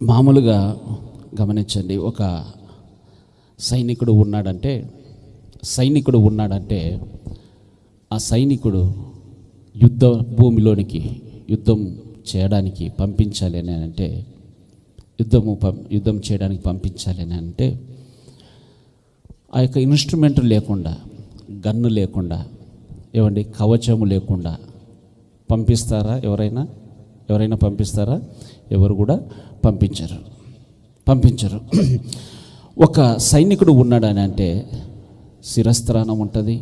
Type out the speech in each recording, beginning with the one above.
మామూలుగా గమనించండి, ఒక సైనికుడు ఉన్నాడంటే ఆ సైనికుడు యుద్ధ భూమిలోనికి యుద్ధం చేయడానికి పంపించాలి అని అంటే యుద్ధం చేయడానికి పంపించాలి అని అంటే ఆ యొక్క ఇన్స్ట్రుమెంట్ లేకుండా, గన్ను లేకుండా, ఏమండి కవచము లేకుండా పంపిస్తారా? ఎవరైనా పంపిస్తారా? ఎవరు కూడా పంపించరు. ఒక సైనికుడు ఉన్నాడని అంటే శిరస్త్రాణం ఉంటుంది,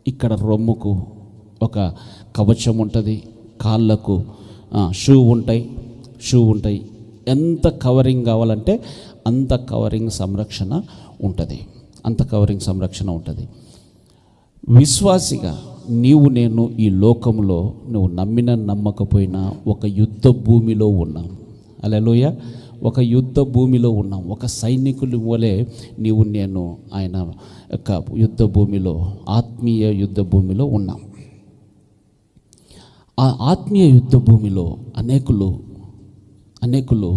ఇక్కడ రొమ్ముకు ఒక కవచం ఉంటుంది, కాళ్ళకు షూ ఉంటాయి. ఎంత కవరింగ్ కావాలంటే అంత కవరింగ్ సంరక్షణ ఉంటుంది. విశ్వాసిగా నేను ఈ లోకంలో నువ్వు నమ్మకపోయినా ఒక యుద్ధ భూమిలో ఉన్నాం. హల్లెలూయా. ఒక యుద్ధ భూమిలో ఉన్నాం. ఒక సైనికుల వలె నేను ఆయన యొక్క యుద్ధ భూమిలో, ఆత్మీయ యుద్ధ భూమిలో ఉన్నాం. ఆ ఆత్మీయ యుద్ధ భూమిలో అనేకులు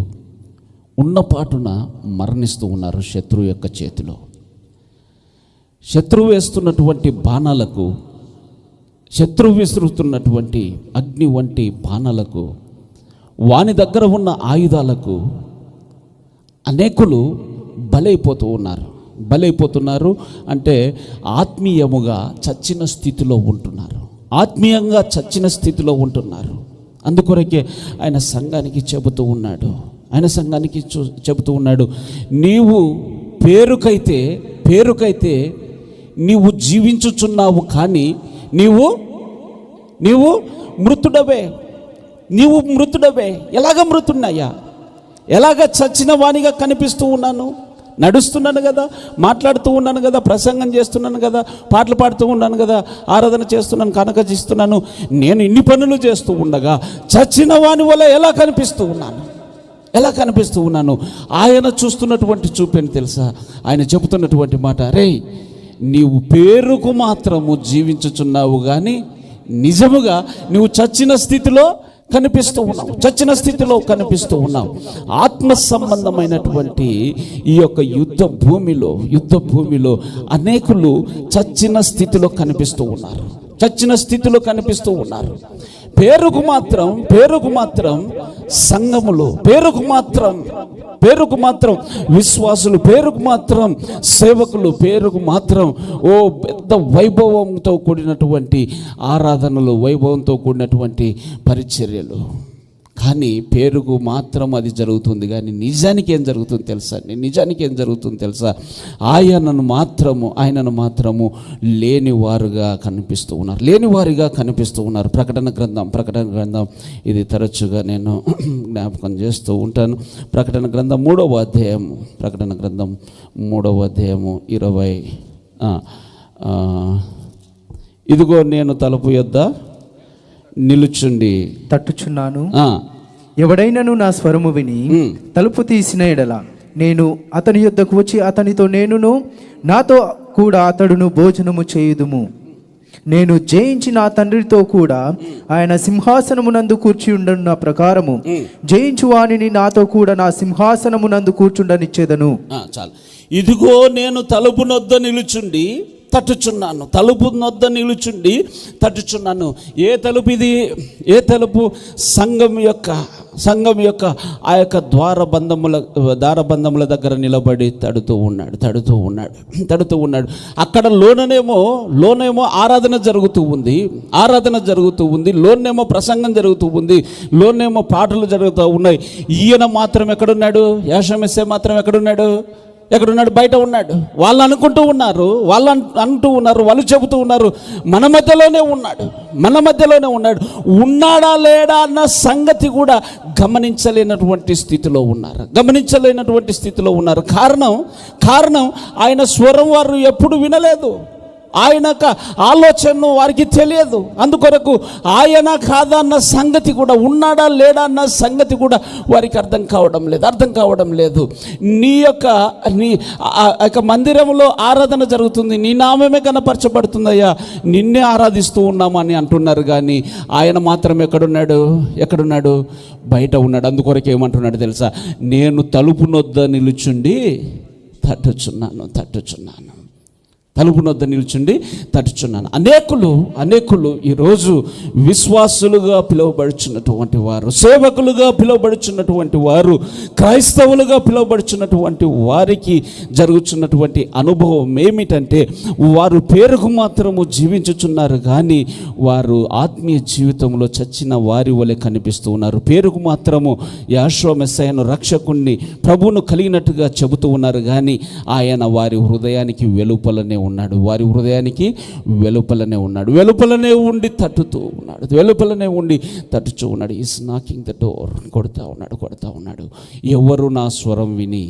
ఉన్నపాటున మరణిస్తూ ఉన్నారు శత్రువు యొక్క చేతిలో. శత్రువు వేస్తున్నటువంటి బాణాలకు, శత్రువు విసురుతున్నటువంటి అగ్ని వంటి బాణాలకు, వాని దగ్గర ఉన్న ఆయుధాలకు అనేకులు బలైపోతున్నారు. అంటే ఆత్మీయంగా చచ్చిన స్థితిలో ఉంటున్నారు. అందుకొరకే ఆయన సంఘానికి చెబుతూ ఉన్నాడు, నీవు పేరుకైతే నీవు జీవించుచున్నావు, కానీ నీవు మృతుడవే. ఎలాగ మృతున్నయ్యా? ఎలాగ చచ్చిన వానిగా కనిపిస్తూ ఉన్నాను? నడుస్తున్నాను కదా, మాట్లాడుతూ ఉన్నాను కదా, ప్రసంగం చేస్తున్నాను కదా, పాటలు పాడుతూ ఉన్నాను కదా, ఆరాధన చేస్తున్నాను, కనకజిస్తున్నాను. నేను ఇన్ని పనులు చేస్తూ ఉండగా చచ్చిన వాని వల్ల ఎలా కనిపిస్తూ ఉన్నాను? ఆయన చూస్తున్నటువంటి చూపేని తెలుసా? ఆయన చెబుతున్నటువంటి మాట, రేయ్, నీవు పేరుకు మాత్రము జీవించుచున్నావు, కానీ నిజముగా నువ్వు చచ్చిన స్థితిలో కనిపిస్తూ ఉన్నావు. ఆత్మ సంబంధమైనటువంటి ఈ యొక్క యుద్ధ భూమిలో అనేకులు చచ్చిన స్థితిలో కనిపిస్తూ ఉన్నారు. పేరుకు మాత్రం సంఘములు, పేరుకు మాత్రం విశ్వాసులు, పేరుకు మాత్రం సేవకులు, పేరుకు మాత్రం పెద్ద వైభవంతో కూడినటువంటి ఆరాధనలు, వైభవంతో కూడినటువంటి పరిచర్యలు. కానీ పేరుకు మాత్రం అది జరుగుతుంది, కానీ నిజానికి ఏం జరుగుతుంది తెలుసా? ఆయనను మాత్రము లేనివారిగా కనిపిస్తూ ఉన్నారు. ప్రకటన గ్రంథం ఇది తరచుగా నేను జ్ఞాపకం చేస్తూ ఉంటాను. ప్రకటన గ్రంథం 3వ అధ్యాయము 20. ఇదిగో నేను తలుపు యొద్ద నిలుచుండి తట్టుచున్నాను. ఎవడైనను నా స్వరము విని తలుపు తీసిన ఎడల నేను అతని యొద్దకు వచ్చి అతనితో నేనును నాతో కూడా అతడును భోజనము చేయుదుము. నేను జయించి నా తండ్రితో కూడా ఆయన సింహాసనమునందు కూర్చి ఉండను ప్రకారము జయించు వానిని నాతో కూడా నా సింహాసనమునందు కూర్చుండనిచ్చేదను. చాలు. ఇదిగో నేను తలుపు నొద్ద నిలుచుండి తట్టుచున్నాను. ఏ తలుపు ఇది? ఏ తలుపు? సంఘం యొక్క ఆ యొక్క ద్వారబంధముల దగ్గర నిలబడి తడుతూ ఉన్నాడు. అక్కడ లోనేమో ఆరాధన జరుగుతూ ఉంది, లోనేమో ప్రసంగం జరుగుతూ ఉంది, లోనేమో పాటలు జరుగుతూ ఉన్నాయి. ఈయన మాత్రం ఎక్కడున్నాడు? యాషమెస్సే మాత్రం ఎక్కడున్నాడు? బయట ఉన్నాడు. వాళ్ళు అంటూ ఉన్నారు, వాళ్ళు చెబుతూ ఉన్నారు, మన మధ్యలోనే ఉన్నాడు. ఉన్నాడా లేడా అన్న సంగతి కూడా గమనించలేనటువంటి స్థితిలో ఉన్నారు. కారణం ఆయన స్వరం వారు ఎప్పుడు వినలేదు. ఆయన ఆలోచనను వారికి తెలియదు. అందుకొరకు ఆయన కాదా అన్న సంగతి కూడా, ఉన్నాడా లేడా అన్న సంగతి కూడా వారికి అర్థం కావడం లేదు. నీ యొక్క మందిరంలో ఆరాధన జరుగుతుంది, నీ నామమే కనపరచబడుతుందయ్యా, నిన్నే ఆరాధిస్తూ ఉన్నామని అంటున్నారు. కానీ ఆయన మాత్రం ఎక్కడున్నాడు? బయట ఉన్నాడు. అందుకొరకు ఏమంటున్నాడు తెలుసా? నేను తలుపు నొద్ద నిలుచుండి తట్టుచున్నాను. తలుపు నొద్ద నిల్చుండి తట్టుచున్నాను. అనేకులు ఈరోజు విశ్వాసులుగా పిలువబడుచున్నటువంటి వారు, సేవకులుగా పిలువబడుచున్నటువంటి వారు, క్రైస్తవులుగా పిలువబడుచున్నటువంటి వారికి జరుగుతున్నటువంటి అనుభవం ఏమిటంటే, వారు పేరుకు మాత్రము జీవించుచున్నారు కానీ వారు ఆత్మీయ జీవితంలో చచ్చిన వారి వలె కనిపిస్తూ ఉన్నారు. పేరుకు మాత్రము యెహోషువ మెస్సీయను రక్షకుణ్ణి ప్రభువును కలిగినట్టుగా చెబుతూ ఉన్నారు కానీ ఆయన వారి హృదయానికి వెలుపలనే ఉన్నాడు. వారి హృదయానికి వెలుపలనే ఉన్నాడు. వెలుపలనే ఉండి తట్టుతూ ఉన్నాడు. Is knocking the door. కొడతా ఉన్నాడు. ఎవరు నా స్వరం విని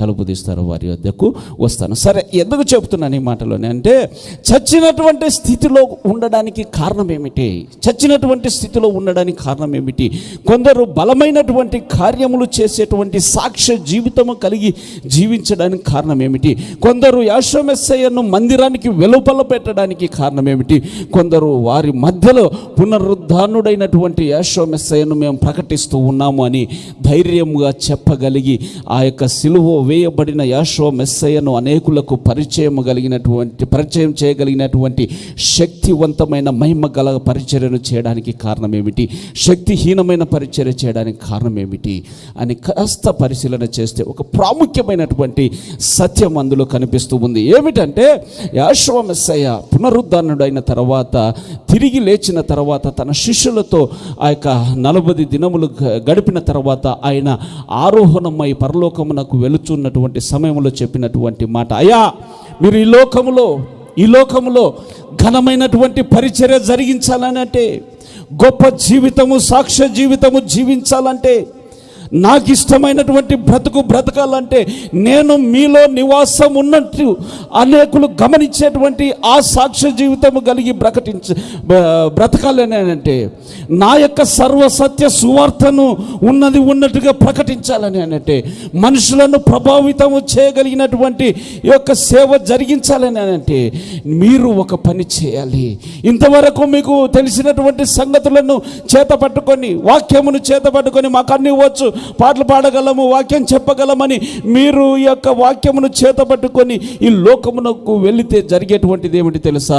తలుపు తీస్తారో వారి వద్దకు వస్తాను. సరే, ఎందుకు చెప్తున్నాను ఈ మాటలోనే అంటే, చచ్చినటువంటి స్థితిలో ఉండడానికి కారణం ఏమిటి? కొందరు బలమైనటువంటి కార్యములు చేసేటువంటి సాక్ష్య జీవితము కలిగి జీవించడానికి కారణం ఏమిటి? కొందరు యెహోషువ మెస్సీయను మందిరానికి వెలుపల పెట్టడానికి కారణం ఏమిటి? కొందరు వారి మధ్యలో పునరుద్ధానుడైనటువంటి యెహోషువ మెస్సీయను మేము ప్రకటిస్తూ ఉన్నాము అని ధైర్యంగా చెప్పగలిగి, ఆ యొక్క సిలువ వేయబడిన యెహోషువ మెస్సీయను అనేకులకు పరిచయం చేయగలిగినటువంటి శక్తివంతమైన మహిమ గల పరిచర్యను చేయడానికి కారణం ఏమిటి? శక్తిహీనమైన పరిచర్య చేయడానికి కారణం ఏమిటి అని కాస్త పరిశీలన చేస్తే ఒక ప్రాముఖ్యమైనటువంటి సత్యం అందులో కనిపిస్తూ ఉంది. ఏమిటంటే, యెహోషువ మెస్సీయ పునరుద్ధానుడైన తర్వాత, తిరిగి లేచిన తర్వాత, తన శిష్యులతో ఆ యొక్క 40 దినములు గడిపిన తర్వాత ఆయన ఆరోహణమై పరలోకమునకు వెళుచున్నటువంటి సమయంలో చెప్పినటువంటి మాట, అయ్యా మీరు ఈ లోకములో ఘనమైనటువంటి పరిచర్య జరిగించాలనంటే, గొప్ప జీవితము, సాక్ష్య జీవితము జీవించాలంటే, నాకు ఇష్టమైనటువంటి బ్రతకాలంటే, నేను మీలో నివాసం ఉన్నట్టు అనేకులు గమనించేటువంటి ఆ సాక్ష్య జీవితము కలిగి బ్రతకాలని అంటే, నా యొక్క సర్వసత్య సువార్తను ఉన్నట్టుగా ప్రకటించాలని అంటే, మనుషులను ప్రభావితము చేయగలిగినటువంటి ఈ యొక్క సేవ జరిగించాలని అంటే, మీరు ఒక పని చేయాలి. ఇంతవరకు మీకు తెలిసినటువంటి సంగతులను చేతపట్టుకొని, వాక్యమును చేతపట్టుకొని, మాకు అన్ని వచ్చు, పాటలు పాడగలము, వాక్యం చెప్పగలమని మీరు ఈ యొక్క వాక్యమును చేతపట్టుకొని ఈ లోకమునకు వెళితే జరిగేటువంటిది ఏమిటి తెలుసా?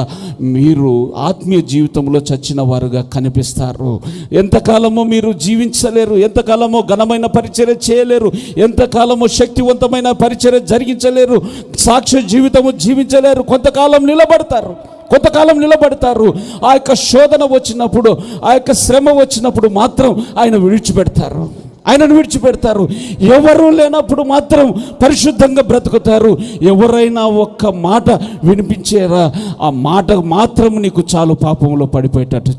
మీరు ఆత్మీయ జీవితంలో చచ్చిన వారుగా కనిపిస్తారు. ఎంతకాలమో మీరు జీవించలేరు, ఎంతకాలమో ఘనమైన పరిచర్య చేయలేరు, ఎంతకాలమో శక్తివంతమైన పరిచర్య జరిగించలేరు, సాక్ష్య జీవితము జీవించలేరు. కొంతకాలం నిలబడతారు. ఆ యొక్క శోధన వచ్చినప్పుడు, ఆ యొక్క శ్రమ వచ్చినప్పుడు మాత్రం ఆయనను విడిచిపెడతారు. ఎవరు లేనప్పుడు మాత్రం పరిశుద్ధంగా బ్రతుకుతారు. ఎవరైనా ఒక్క మాట వినిపించేరా, ఆ మాట మాత్రం నీకు చాలు పాపంలో పడిపోయేటట్టు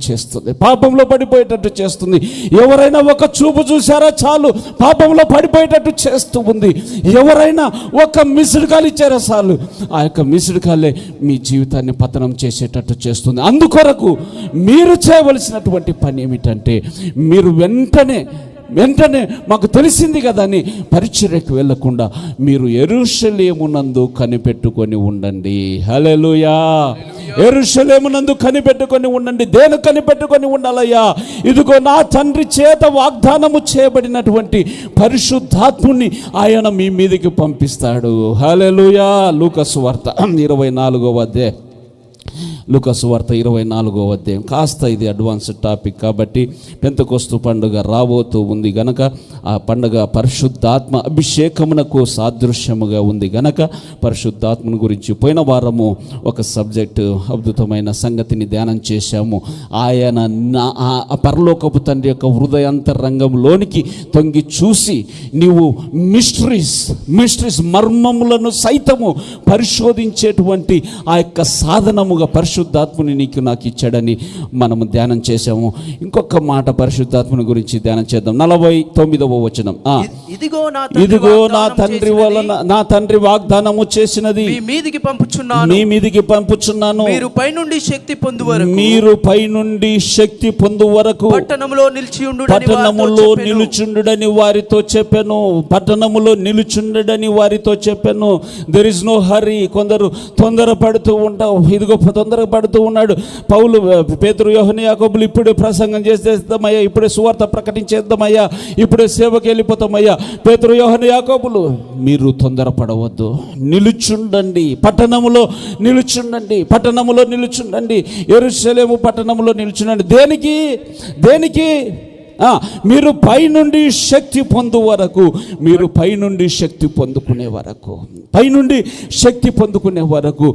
చేస్తుంది. ఎవరైనా ఒక చూపు చూసారా చాలు పాపంలో పడిపోయేటట్టు చేస్తూ ఉంది. ఎవరైనా ఒక మిస్డ్ కాల్ ఇచ్చారా చాలు, ఆ యొక్క మిస్డ్ కాలే మీ జీవితాన్ని పతనం చేసేటట్టు చేస్తుంది. అందుకొరకు మీరు చేయవలసినటువంటి పని ఏమిటంటే, మీరు వెంటనే మాకు తెలిసింది కదా అని పరిచర్యకు వెళ్ళకుండా మీరు యెరూషలేమునందు కనిపెట్టుకొని ఉండండి. హల్లెలూయా. యెరూషలేమునందు కనిపెట్టుకొని ఉండండి. దేని కనిపెట్టుకొని ఉండాలయ్యా? ఇదిగో నా తండ్రి చేత వాగ్దానము చేయబడినటువంటి పరిశుద్ధాత్ముని ఆయన మీ మీదకి పంపిస్తాడు. హల్లెలూయా. లూకాసు వార్త 24వ అధ్యాయం. లూకాసు వార్త 24వ అధ్యాయం. కాస్త ఇది అడ్వాన్స్డ్ టాపిక్ కాబట్టి, పెంతెకోస్తు పండుగ రాబోతూ ఉంది గనక, ఆ పండుగ పరిశుద్ధాత్మ అభిషేకమునకు సాదృశ్యముగా ఉంది గనక పరిశుద్ధాత్మను గురించి పోయిన వారము ఒక సబ్జెక్టు, అద్భుతమైన సంగతిని ధ్యానం చేశాము. ఆయన పరలోకపు తండ్రి యొక్క హృదయాంతరంగంలోనికి తొంగి చూసి, నీవు మిస్టరీస్ మర్మములను సైతము పరిశోధించేటువంటి ఆ యొక్క సాధనముగా పరిశుద్ధాత్ముని నీకు నాకు ఇచ్చాడని మనము ధ్యానం చేసాము. ఇంకొక మాట పరిశుద్ధాత్ముని గురించి ధ్యానం చేద్దాం. 49వ వచనం. ఇదిగో నా తండ్రి వలన నా తండ్రి వాగ్దానము చేసినది మీ మీదికి పంపుచున్నాను, మీ మీదికి పంపుచున్నాను. మీరు పైనుండి శక్తి పొందు వరకు, మీరు పైనుండి శక్తి పొందు వరకు పట్టణములో నిలుచుండుడని వారితో చెప్పాను. పట్టణములో నిలుచుండుడని వారితో చెప్పాను. There is no hurry. కొందరు తొందరపడుతూ ఉంటాం. ఇదిగో తొందరపడుతూ ఉన్నాడు పౌలు, పేతురు, యోహను, యాకోబులు. ఇప్పుడే ప్రసంగం చేసేద్దామయ్యా, ఇప్పుడే సువార్త ప్రకటించేద్దామయ్యా, ఇప్పుడే సేవకి వెళ్ళిపోతామయ్యా. పేతురు, యోహను, యాకోబులు, మీరు తొందరపడవద్దు, నిలుచుండండి, పట్టణములో నిలుచుండండి, పట్టణములో నిలుచుండండి, యెరూషలేము పట్టణములో నిలుచుండండి. దేనికి మీరు పైనుండి శక్తి పొందు వరకు, మీరు పైనుండి శక్తి పొందుకునే వరకు, పైనుండి శక్తి పొందుకునే వరకు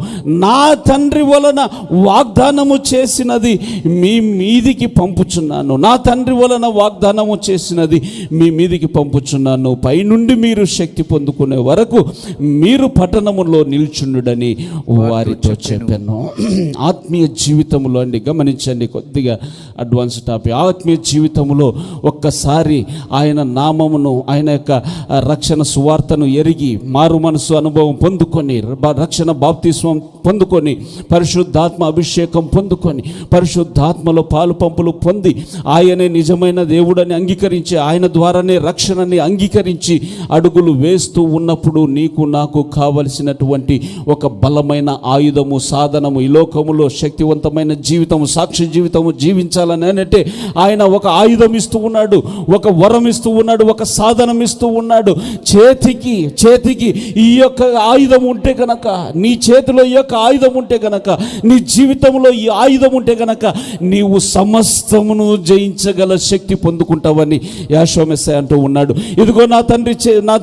నా తండ్రి వలన వాగ్దానము చేసినది మీ మీదికి పంపుచున్నాను. నా తండ్రి వలన వాగ్దానము చేసినది మీ మీదికి పంపుచున్నాను. పైనుండి మీరు శక్తి పొందుకునే వరకు మీరు పట్టణములో నిల్చుండుడని వారితో చెప్పాను. ఆత్మీయ జీవితంలో అండి, గమనించండి, కొద్దిగా అడ్వాన్స్ టాపిక్. ఆత్మీయ జీవితంలో ఒక్కసారి ఆయన నామమును, ఆయన యొక్క రక్షణ సువార్తను ఎరిగి, మారు మనసు అనుభవం పొందుకొని, రక్షణ బాప్తిస్మం పొందుకొని, పరిశుద్ధాత్మ అభిషేకం పొందుకొని, పరిశుద్ధాత్మలో పాలు పంపులు పొంది, ఆయనే నిజమైన దేవుడని అంగీకరించి, ఆయన ద్వారానే రక్షణని అంగీకరించి అడుగులు వేస్తూ ఉన్నప్పుడు నీకు నాకు కావలసినటువంటి ఒక బలమైన ఆయుధము, సాధనము, ఈ లోకములో శక్తివంతమైన జీవితము, సాక్షి జీవితము జీవించాలని అంటే ఆయన ఒక ఆయుధం ఇస్తూ ఉన్నాడు, ఒక వరం ఇస్తూ ఉన్నాడు, ఒక సాధనం ఇస్తూ ఉన్నాడు. చేతికి ఈ యొక్క ఆయుధం ఉంటే గనక, నీ చేతిలో ఈ యొక్క ఆయుధం ఉంటే గనక, నీ జీవితంలో ఈ ఆయుధం ఉంటే గనక నీవు సమస్తమును జయించగల శక్తి పొందుకుంటావని యాషోమెస్సయ అంటూ ఉన్నాడు. ఇదిగో నా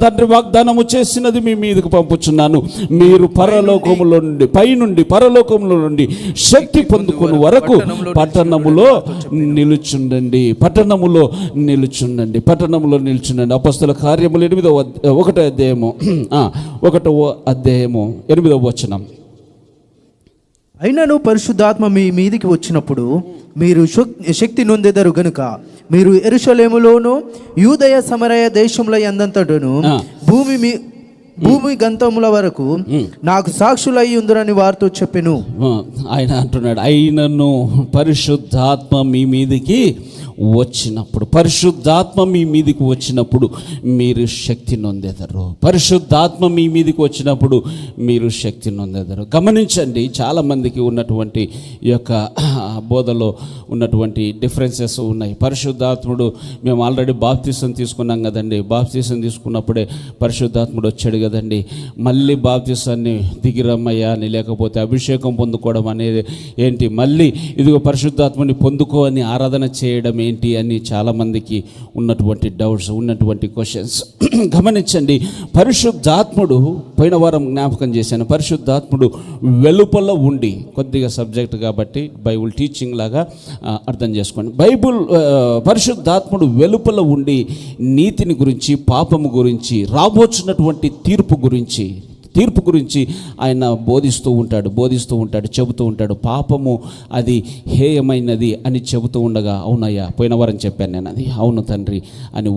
తండ్రి వాగ్దానము చేసినది మీ మీదకు పంపుచున్నాను. మీరు పరలోకములో నుండి, పైనుండి పరలోకములో నుండి శక్తి పొందుకుని వరకు పట్టణములో నిలుచుండండి, పట్టణములో నిలుచుండండి, పట్టణంలో నిలుచుండండి. అపొస్తలుల కార్యములు 1వ అధ్యాయము 8వ వచనం. అయినను పరిశుద్ధాత్మ మీ మీదికి వచ్చినప్పుడు మీరు శక్తి నొందెదరు గనుక మీరు యెరూషలేములోను యూదయ సమరయ దేశముల యందంతటను భూమి గంతముల వరకు నాకు సాక్షులై ఉందరని వారితో చెప్పెను. ఆయన అంటున్నాడు, అయినను పరిశుద్ధాత్మ మీ మీదికి వచ్చినప్పుడు, పరిశుద్ధాత్మ మీ మీదికి వచ్చినప్పుడు మీరు శక్తి నొందెదరు. పరిశుద్ధాత్మ మీ మీదికి వచ్చినప్పుడు మీరు శక్తి నొందెదరు. గమనించండి, చాలామందికి ఉన్నటువంటి ఈ యొక్క బోధలో ఉన్నటువంటి డిఫరెన్సెస్ ఉన్నాయి. పరిశుద్ధాత్ముడు, మేము ఆల్రెడీ బాప్తిసం తీసుకున్నాం కదండి, బాప్తిసం తీసుకున్నప్పుడే పరిశుద్ధాత్ముడు వచ్చాడు కదండి, మళ్ళీ బాప్తిసాన్ని దిగిరమ్మయ్యా అని, లేకపోతే అభిషేకం పొందుకోవడం అనేది ఏంటి, మళ్ళీ ఇదిగో పరిశుద్ధాత్మని పొందుకో అని ఆరాధన చేయడం ఏంటి అని చాలామందికి ఉన్నటువంటి డౌట్స్, ఉన్నటువంటి క్వశ్చన్స్. గమనించండి, పరిశుద్ధాత్ముడు, పోయిన వారం జ్ఞాపకం చేశాను, పరిశుద్ధాత్ముడు వెలుపల ఉండి, కొద్దిగా సబ్జెక్ట్ కాబట్టి బైబుల్ టీచింగ్ లాగా అర్థం చేసుకోండి. పరిశుద్ధాత్ముడు వెలుపల ఉండి నీతిని గురించి, పాపము గురించి, రాబోచున్నటువంటి తీర్పు గురించి ఆయన బోధిస్తూ ఉంటాడు, చెబుతూ ఉంటాడు. పాపము అది హేయమైనది అని చెబుతూ ఉండగా, అవునయ్యా, పోయిన వారం చెప్పాను నేను, అది అవును తండ్రి అని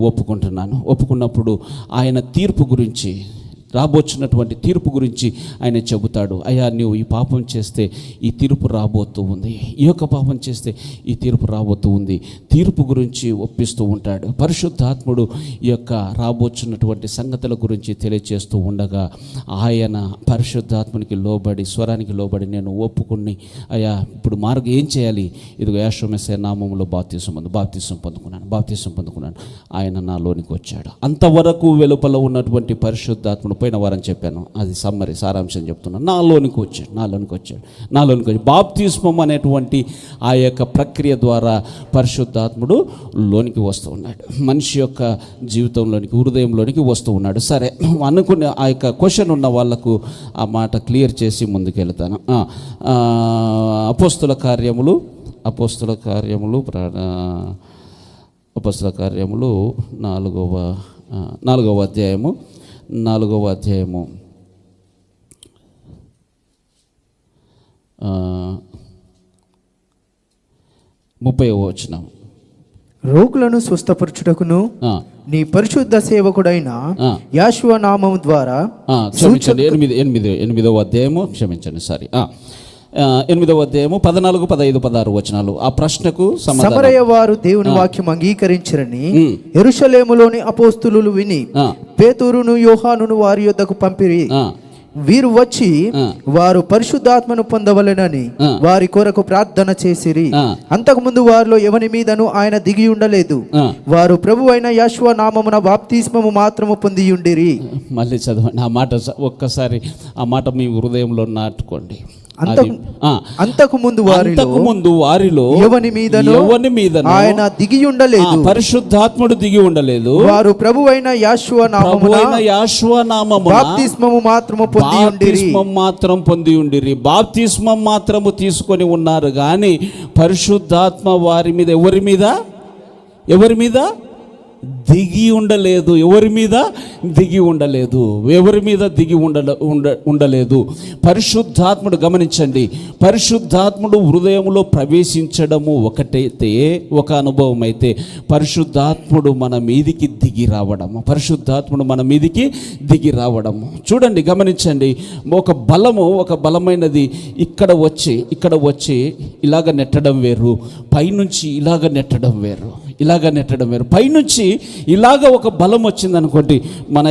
ఒప్పుకున్నప్పుడు ఆయన తీర్పు గురించి, రాబోచున్నటువంటి తీర్పు గురించి ఆయన చెబుతాడు. అయ్యా, నువ్వు ఈ పాపం చేస్తే ఈ తీర్పు రాబోతూ ఉంది, ఈ యొక్క పాపం చేస్తే ఈ తీర్పు రాబోతూ ఉంది, తీర్పు గురించి ఒప్పిస్తూ ఉంటాడు. పరిశుద్ధాత్ముడు ఈ యొక్క రాబోచున్నటువంటి సంగతుల గురించి తెలియచేస్తూ ఉండగా ఆయన పరిశుద్ధాత్మునికి లోబడి, స్వరానికి లోబడి, నేను ఒప్పుకుని అయ్యా ఇప్పుడు మార్గం ఏం చేయాలి, ఇదిగో యేసుమెస్సయ నామములో బాప్తిసం పొందుకున్నాను, ఆయన నాలోనికి వచ్చాడు. అంతవరకు వెలుపల ఉన్నటువంటి పరిశుద్ధాత్ముడు, పోయిన వారం చెప్పాను, అది సమ్మరి సారాంశం చెప్తున్నాను, నాలోనికి వచ్చాడు. బాప్తిస్మం అనేటువంటి ఆ యొక్క ప్రక్రియ ద్వారా పరిశుద్ధాత్ముడు లోనికి వస్తూ ఉన్నాడు, మనిషి యొక్క జీవితంలోనికి, హృదయంలోనికి వస్తూ ఉన్నాడు. సరే, అనుకునే ఆ యొక్క క్వశ్చన్ ఉన్న వాళ్ళకు ఆ మాట క్లియర్ చేసి ముందుకెళ్తాను. అపోస్తుల కార్యములు 4వ అధ్యాయము 4వ 30వ వచనం. రోగులను స్వస్థపరచుటకును నీ పరిశుద్ధ సేవకుడైన యోషువ నామం ద్వారా క్షమించండి, 8వ అధ్యాయము, క్షమించండి, సారీ 8వ అధ్యాయము 14, 15, 16 వచనాలు. ఆ ప్రశ్నకు సమరయ వారు దేవుని వాక్యం అంగీకరించరని యెరూషలేములోని అపోస్తులు విని పేతురును యోహానును వారి యొద్దకు పంపిరి. వీరు వచ్చి వారు పరిశుద్ధాత్మను పొందవలెనని వారి కొరకు ప్రార్థన చేసిరి. అంతకుముందు వారిలో ఎవని మీదను ఆయన దిగి ఉండలేదు. వారు ప్రభు అయిన యోషువ నామమున బాప్తిస్మము మాత్రము పొంది ఉండిరి. మళ్ళీ చదవండి ఆ మాట, ఒక్కసారి ఆ మాట మీ హృదయంలో నాటుకోండి. అంతకుముందు వారిలో ఎవని మీద ఆయన దిగి ఉండలేదు, పరిశుద్ధాత్ముడు దిగి ఉండలేదు. వారు ప్రభు అయిన యోషువ నామమున బాప్తిస్మము మాత్రం పొంది ఉండిరి. బాప్తిస్మం మాత్రము తీసుకొని ఉన్నారు కానీ పరిశుద్ధాత్మ వారి మీద ఎవరి మీద దిగి ఉండలేదు. ఎవరి మీద దిగి ఉండలేదు. పరిశుద్ధాత్ముడు, గమనించండి, పరిశుద్ధాత్ముడు హృదయంలో ప్రవేశించడము ఒకటైతే, ఒక అనుభవం అయితే, పరిశుద్ధాత్ముడు మన మీదికి దిగి రావడము. చూడండి, గమనించండి, ఒక బలమైనది ఇక్కడ వచ్చి ఇలాగ నెట్టడం వేరు, పైనుంచి ఇలాగ నెట్టడం వేరు. పైనుంచి ఇలాగ ఒక బలం వచ్చింది అనుకోండి, మన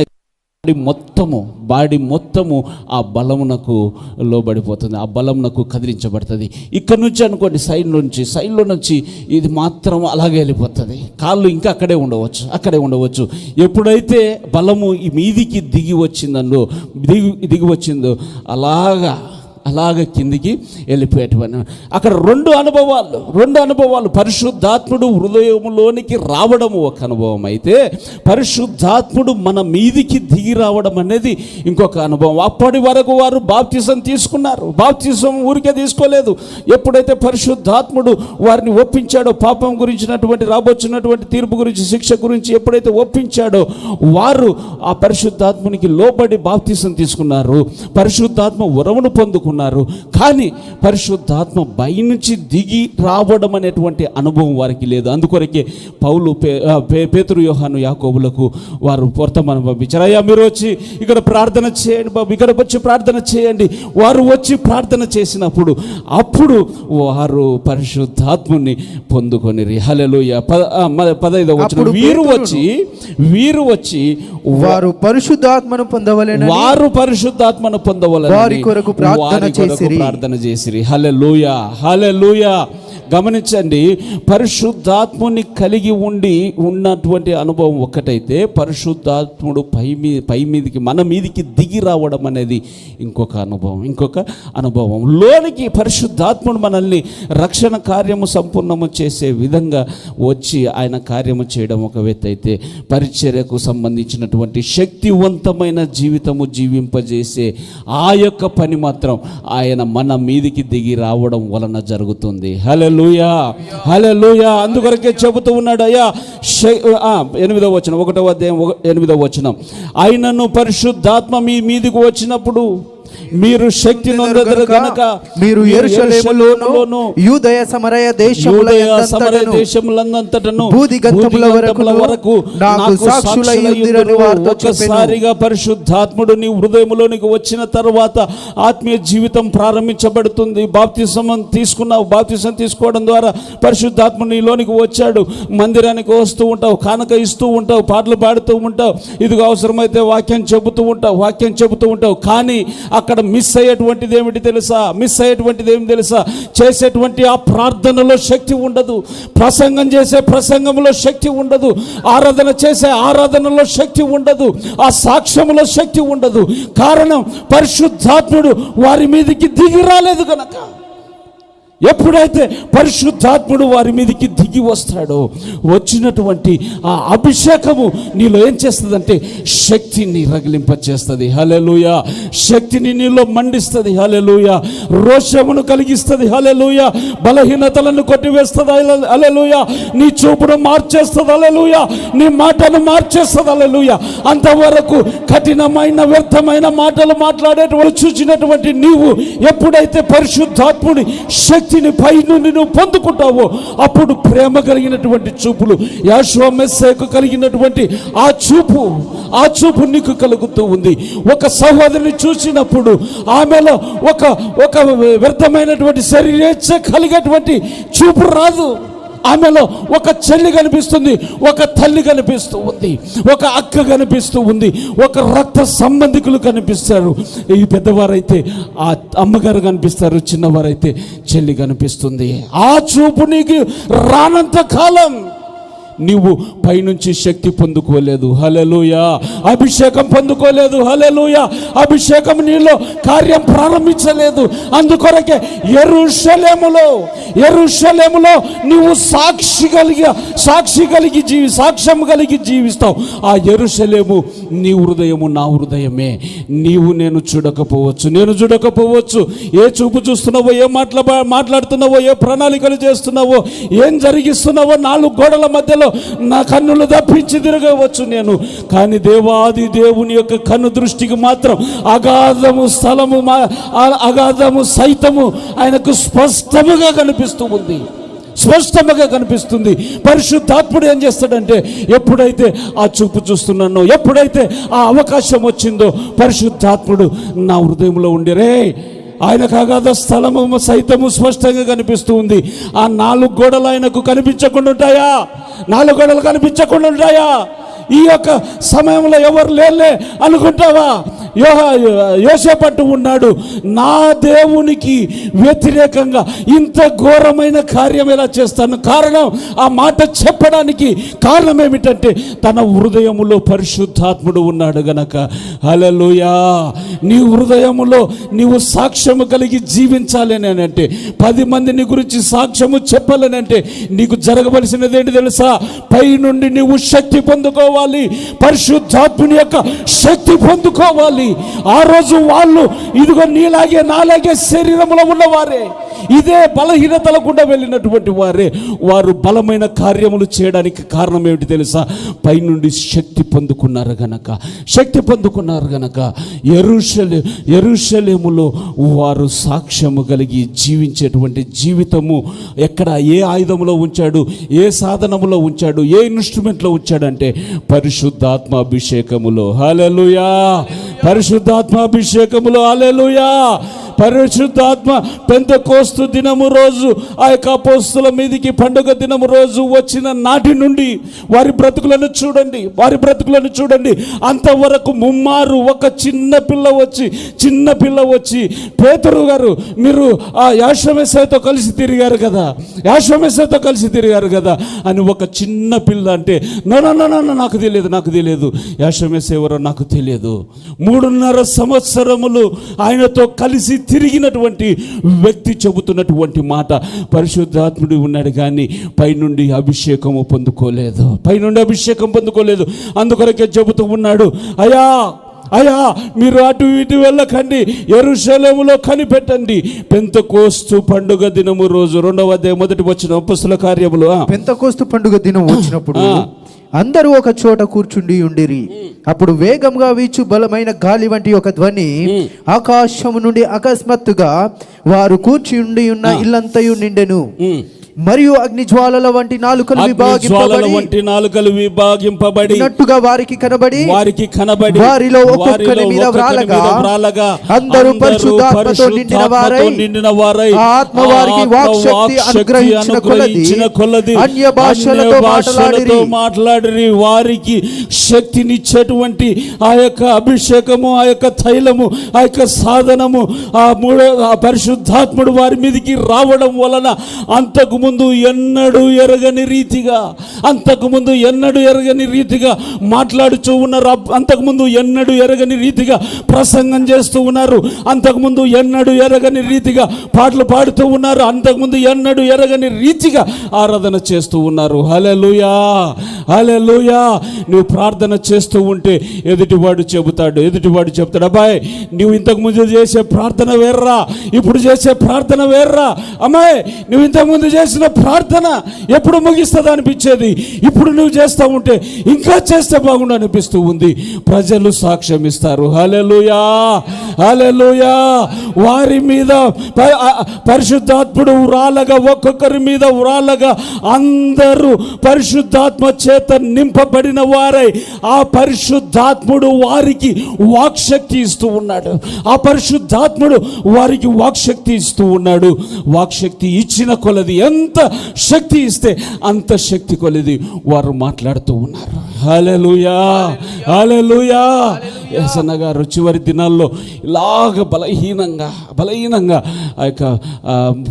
బాడీ మొత్తము ఆ బలమునకు లోబడిపోతుంది, ఆ బలమునకు కదిలించబడుతుంది. ఇక్కడ నుంచి అనుకోండి, సైడ్లో నుంచి ఇది మాత్రం అలాగే వెళ్ళిపోతుంది. కాళ్ళు ఇంకా అక్కడే ఉండవచ్చు. ఎప్పుడైతే బలము ఈ మీదికి దిగి వచ్చిందో అలాగ కిందికి వెళ్ళిపోయేటువంటి అక్కడ రెండు అనుభవాలు. పరిశుద్ధాత్ముడు హృదయంలోనికి రావడము ఒక అనుభవం అయితే, పరిశుద్ధాత్ముడు మన మీదికి దిగి రావడం అనేది ఇంకొక అనుభవం. అప్పటి వరకు వారు బాప్తిసం తీసుకున్నారు. బాప్తిసం ఊరికే తీసుకోలేదు. ఎప్పుడైతే పరిశుద్ధాత్ముడు వారిని ఒప్పించాడో, పాపం గురించినటువంటి రాబోతున్నటువంటి తీర్పు గురించి, శిక్ష గురించి ఎప్పుడైతే ఒప్పించాడో, వారు ఆ పరిశుద్ధాత్మునికి లోబడి బాప్తిసం తీసుకున్నారు. పరిశుద్ధాత్మ వరమును పొందుకున్నారు. కానీ పరిశుద్ధాత్మ పైనుంచి దిగి రావడం అనేటువంటి అనుభవం వారికి లేదు. అందుకొరకే పౌలు పేతురు, యోహాను, యాకోబులకు వారు వర్తమానం పంపించారు. అయ్యా, మీరు వచ్చి ఇక్కడ ప్రార్థన చేయండి బాబు, ఇక్కడ వచ్చి ప్రార్థన చేయండి. వారు వచ్చి ప్రార్థన చేసినప్పుడు అప్పుడు వారు పరిశుద్ధాత్ముని పొందుకొనిరి. హల్లెలూయా. 15వ వచనం, వీరు వచ్చి వారు పరిశుద్ధాత్మను పొందవలెనని వారి కొరకు ప్రార్థన చేసిరి. హల్లెలూయా. గమనించండి, పరిశుద్ధాత్ముని కలిగి ఉన్నటువంటి అనుభవం ఒకటైతే, పరిశుద్ధాత్ముడు పై మీదికి మన మీదికి దిగి రావడం అనేది ఇంకొక అనుభవం. లోనికి పరిశుద్ధాత్ముడు మనల్ని రక్షణ కార్యము సంపూర్ణము చేసే విధంగా వచ్చి ఆయన కార్యము చేయడం ఒక వ్యక్తి అయితే, పరిచర్యకు సంబంధించినటువంటి శక్తివంతమైన జీవితము జీవింపజేసే ఆ యొక్క పని మాత్రం ఆయన మన మీదికి దిగి రావడం వలన జరుగుతుంది. హల్లెలూయా. అందుకొరకే చెబుతూ ఉన్నాడు, అయ్యా 8వ వచనం, 1వ అధ్యాయం 8వ వచనం, ఆయనను పరిశుద్ధాత్మ మీ మీదికి వచ్చినప్పుడు మీరు శక్తి నొందెదరు గనుక మీరు యెరూషలేములోను యూదయ సమరయ దేశములందంతటను భూదిగంతముల వరకు నాకు సాక్షులై ఉండిరని వారితో చెప్పెను. ఒకసారిగా పరిశుద్ధాత్ముడు నీ హృదయంలోనికి వచ్చిన తర్వాత ఆత్మీయ జీవితం ప్రారంభించబడుతుంది. బాప్తిసం తీసుకోవడం ద్వారా పరిశుద్ధాత్ముడు నీలోనికి వచ్చాడు. మందిరానికి వస్తూ ఉంటావు, కానుక ఇస్తూ ఉంటావు, పాటలు పాడుతూ ఉంటావు, ఇదిగో అవసరమైతే వాక్యం చెబుతూ ఉంటావు. కానీ అక్కడ మిస్ అయ్యేటువంటిది ఏమిటి తెలుసా? చేసేటువంటి ఆ ప్రార్థనలో శక్తి ఉండదు, ప్రసంగం చేసే ప్రసంగంలో శక్తి ఉండదు, ఆరాధన చేసే ఆరాధనలో శక్తి ఉండదు, ఆ సాక్ష్యంలో శక్తి ఉండదు. కారణం పరిశుద్ధాత్ముడు వారి మీదకి దిగి రాలేదు కనుక. ఎప్పుడైతే పరిశుద్ధాత్ముడు వారి మీదకి దిగి వస్తాడో, వచ్చినటువంటి ఆ అభిషేకము నీలో ఏం చేస్తుందంటే శక్తిని రగిలింపచేస్తుంది. హల్లెలూయా. శక్తిని నీలో మండిస్తుంది. హల్లెలూయా. రోషమును కలిగిస్తుంది. హల్లెలూయా. బలహీనతలను కొట్టివేస్తుంది. హల్లెలూయా. నీ చూపును మార్చేస్తుంది. హల్లెలూయా. నీ మాటను మార్చేస్తుంది. హల్లెలూయా. అంతవరకు కఠినమైన వ్యర్థమైన మాటలు మాట్లాడేటువంటి చూసినటువంటి నీవు ఎప్పుడైతే పరిశుద్ధాత్ముడి శక్తి శక్తిని పై నుండి నువ్వు పొందుకుంటావో అప్పుడు ప్రేమ కలిగినటువంటి చూపులు, యెహోషువ మెస్సీకు కలిగినటువంటి ఆ చూపు నీకు కలుగుతూ ఉంది. ఒక సహోదరిని చూసినప్పుడు ఆమెలో ఒక వ్యర్థమైనటువంటి శరీరేచ్ఛ కలిగేటువంటి చూపు రాదు. ఆమెలో ఒక చెల్లి కనిపిస్తుంది, ఒక తల్లి కనిపిస్తూ ఉంది, ఒక అక్క కనిపిస్తూ ఉంది, ఒక రక్త సంబంధికులు కనిపిస్తారు. ఈ పెద్దవారైతే ఆ అమ్మగారు కనిపిస్తారు, చిన్నవారైతే చెల్లి కనిపిస్తుంది. ఆ చూపు నీకు రానంత కాలం నీవు పైనుంచి శక్తి పొందుకోలేదు. హల్లెలూయా. అభిషేకం పొందుకోలేదు. హల్లెలూయా. అభిషేకం నీలో కార్యం ప్రారంభించలేదు. అందుకొరకే యెరూషలేములో నీవు సాక్ష్యం కలిగి జీవిస్తావు. ఆ యెరూషలేము నీ హృదయము నా హృదయమే. నేను చూడకపోవచ్చు. ఏ చూపు చూస్తున్నావో, ఏ మాట్లాడుతున్నావో, ఏ ప్రణాళికలు చేస్తున్నావో, ఏం జరిగిస్తున్నావో, 4 గోడల మధ్యలో నా కన్నులు తప్పించి తిరగవచ్చు నేను. కానీ దేవాది దేవుని యొక్క కన్ను దృష్టికి మాత్రం అగాధము సైతము ఆయనకు స్పష్టముగా కనిపిస్తుంది. పరిశుద్ధాత్ముడు ఏం చేస్తాడంటే, ఎప్పుడైతే ఆ చూపు చూస్తున్నానో, ఎప్పుడైతే ఆ అవకాశం వచ్చిందో, పరిశుద్ధాత్ముడు నా హృదయంలో ఉండి ఆయనకు అగాధ స్థలము సైతము స్పష్టంగా కనిపిస్తూ ఉంది. ఆ 4 గోడలు ఆయనకు కనిపించకుండా ఉంటాయా? 4 గోడలు కనిపించకుండా ఉంటాయా? ఈ యొక్క సమయంలో ఎవరు లేలే అనుకుంటావా? యోసేపు ఉన్నాడు, నా దేవునికి వ్యతిరేకంగా ఇంత ఘోరమైన కార్యం ఎలా చేస్తాను? కారణం, ఆ మాట చెప్పడానికి కారణం ఏమిటంటే తన హృదయములో పరిశుద్ధాత్ముడు ఉన్నాడు గనక. హల్లెలూయా. నీ హృదయములో నీవు సాక్ష్యము కలిగి జీవించాలని అంటే, 10 మంది నీ గురించి సాక్ష్యము చెప్పాలని అంటే నీకు జరగవలసినది ఏంటి తెలుసా? పై నుండి నీవు శక్తి పొందుకోవాలి. పరిశుద్ధాత్ముని యొక్క శక్తి పొందుకోవాలి. ఆ రోజు వాళ్ళు ఇదిగో నీలాగే నాలాగే శరీరంలో ఉన్నవారే, ఇదే బలహీనతల గుండా వెళ్ళినటువంటి వారు బలమైన కార్యములు చేయడానికి కారణం ఏమిటి తెలుసా? పైనుండి శక్తి పొందుకున్నారు గనక యెరూషలేములో వారు సాక్ష్యము కలిగి జీవించేటువంటి జీవితము ఎక్కడ, ఏ ఆయుధములో ఉంచాడు, ఏ సాధనములో ఉంచాడు, ఏ ఇన్స్ట్రుమెంట్లో ఉంచాడంటే పరిశుద్ధాత్మాభిషేకములో. హల్లెలూయా. పరిశుద్ధాత్మాభిషేకములో. హల్లెలూయా. పరిశుద్ధాత్మ పెంతెకోస్తు దినము రోజు, ఆ యొక్క అపోస్తలుల మీదికి పండుగ దినము రోజు వచ్చిన నాటి నుండి వారి బ్రతుకులను చూడండి. అంతవరకు ముమ్మారు ఒక చిన్న పిల్ల వచ్చి పేతురు గారు, మీరు ఆ యాషమెస్సీతో కలిసి తిరిగారు కదా అని ఒక చిన్న పిల్ల అంటే, నో నాకు తెలియదు యాషమెస్సీ ఎవరో నాకు తెలియదు. 3.5 సంవత్సరములు ఆయనతో కలిసి తిరిగినటువంటి వ్యక్తి చెబుతున్నటువంటి మాట, పరిశుద్ధాత్ముడు ఉన్నాడు కానీ పైనుండి అభిషేకం పొందుకోలేదు. అందుకొరకే చెబుతూ ఉన్నాడు, అయ్యా మీరు అటు ఇటు వెళ్ళకండి, యెరూషలేములో కనిపెట్టండి. పెంతెకోస్తు పండుగ దినము రోజు 2వ అధ్యాయం 1వ వచనం, అపోస్తలుల కార్యములు. పెంతెకోస్తు పండుగ దినం వచ్చినప్పుడు అందరూ ఒక చోట కూర్చుండి ఉండిరి. అప్పుడు వేగంగా వీచు బలమైన గాలి వంటి ఒక ధ్వని ఆకాశము నుండి అకస్మాత్తుగా వారు కూర్చి ఉండి ఉన్న ఇల్లంతయు నిండెను. మరియు అగ్ని జ్వాలల వంటి నాలుకలు విభాగింపబడి నట్టుగా వారికి కనబడి వారిలో ఒక్కొక్కరి మీద వ్రాలగా అందరూ పరిశుద్ధాత్మతో నిండిన వారై ఆత్మ వారికి వాక్శక్తి అనుగ్రహించిన కొలది అన్య భాషలతో మాట్లాడిరి. వారికి శక్తినిచ్చేటువంటి ఆ యొక్క అభిషేకము, ఆ యొక్క తైలము, ఆ యొక్క సాధనము, ఆ పరిశుద్ధాత్ముడు వారి మీదకి రావడం వలన అంతకు ముందు ఎన్నడూ ఎరగని రీతిగా మాట్లాడుతూ ఉన్నారు. అంతకుముందు ఎన్నడూ ఎరగని రీతిగా ప్రసంగం చేస్తూ ఉన్నారు. అంతకుముందు ఎన్నడూ ఎరగని రీతిగా పాటలు పాడుతూ ఉన్నారు. అంతకుముందు ఎన్నడూ ఎరగని రీతిగా ఆరాధన చేస్తూ ఉన్నారు. హల్లెలూయా. నువ్వు ప్రార్థన చేస్తూ ఉంటే ఎదుటివాడు చెబుతాడు, అబ్బాయి నువ్వు ఇంతకుముందు చేసే ప్రార్థన వేర్రా, ఇప్పుడు చేసే ప్రార్థన వేర్రా. అమ్మాయి నువ్వు ఇంతకుముందు చేసిన చేసిన ప్రార్థన ఎప్పుడు ముగిస్తుందా అనిపించేది. ఇప్పుడు నువ్వు చేస్తూ ఉంటే ఇంకా చేస్తే బాగుండు అనిపిస్తూ ఉంది. ప్రజలు సాక్ష్యం ఇస్తారు. హల్లెలూయా, హల్లెలూయా. వారి మీద పరిశుద్ధాత్ముడు ఉరాలగా, ఒక్కొక్కరి మీద ఉరాలగా అందరూ పరిశుద్ధాత్మ చేత నింపబడిన వారై ఆ పరిశుద్ధాత్ముడు వారికి వాక్శక్తి ఇస్తూ ఉన్నాడు. ఆ పరిశుద్ధాత్ముడు వారికి వాక్శక్తి ఇస్తూ ఉన్నాడు. వాక్శక్తి ఇచ్చిన కొలది, ఎంత శక్తి ఇస్తే అంత శక్తి కొలది వారు మాట్లాడుతూ ఉన్నారు. హల్లెలూయా, హల్లెలూయా. యేసన్న గారు చివరి దినాల్లో ఇలాగ బలహీనంగా ఆ యొక్క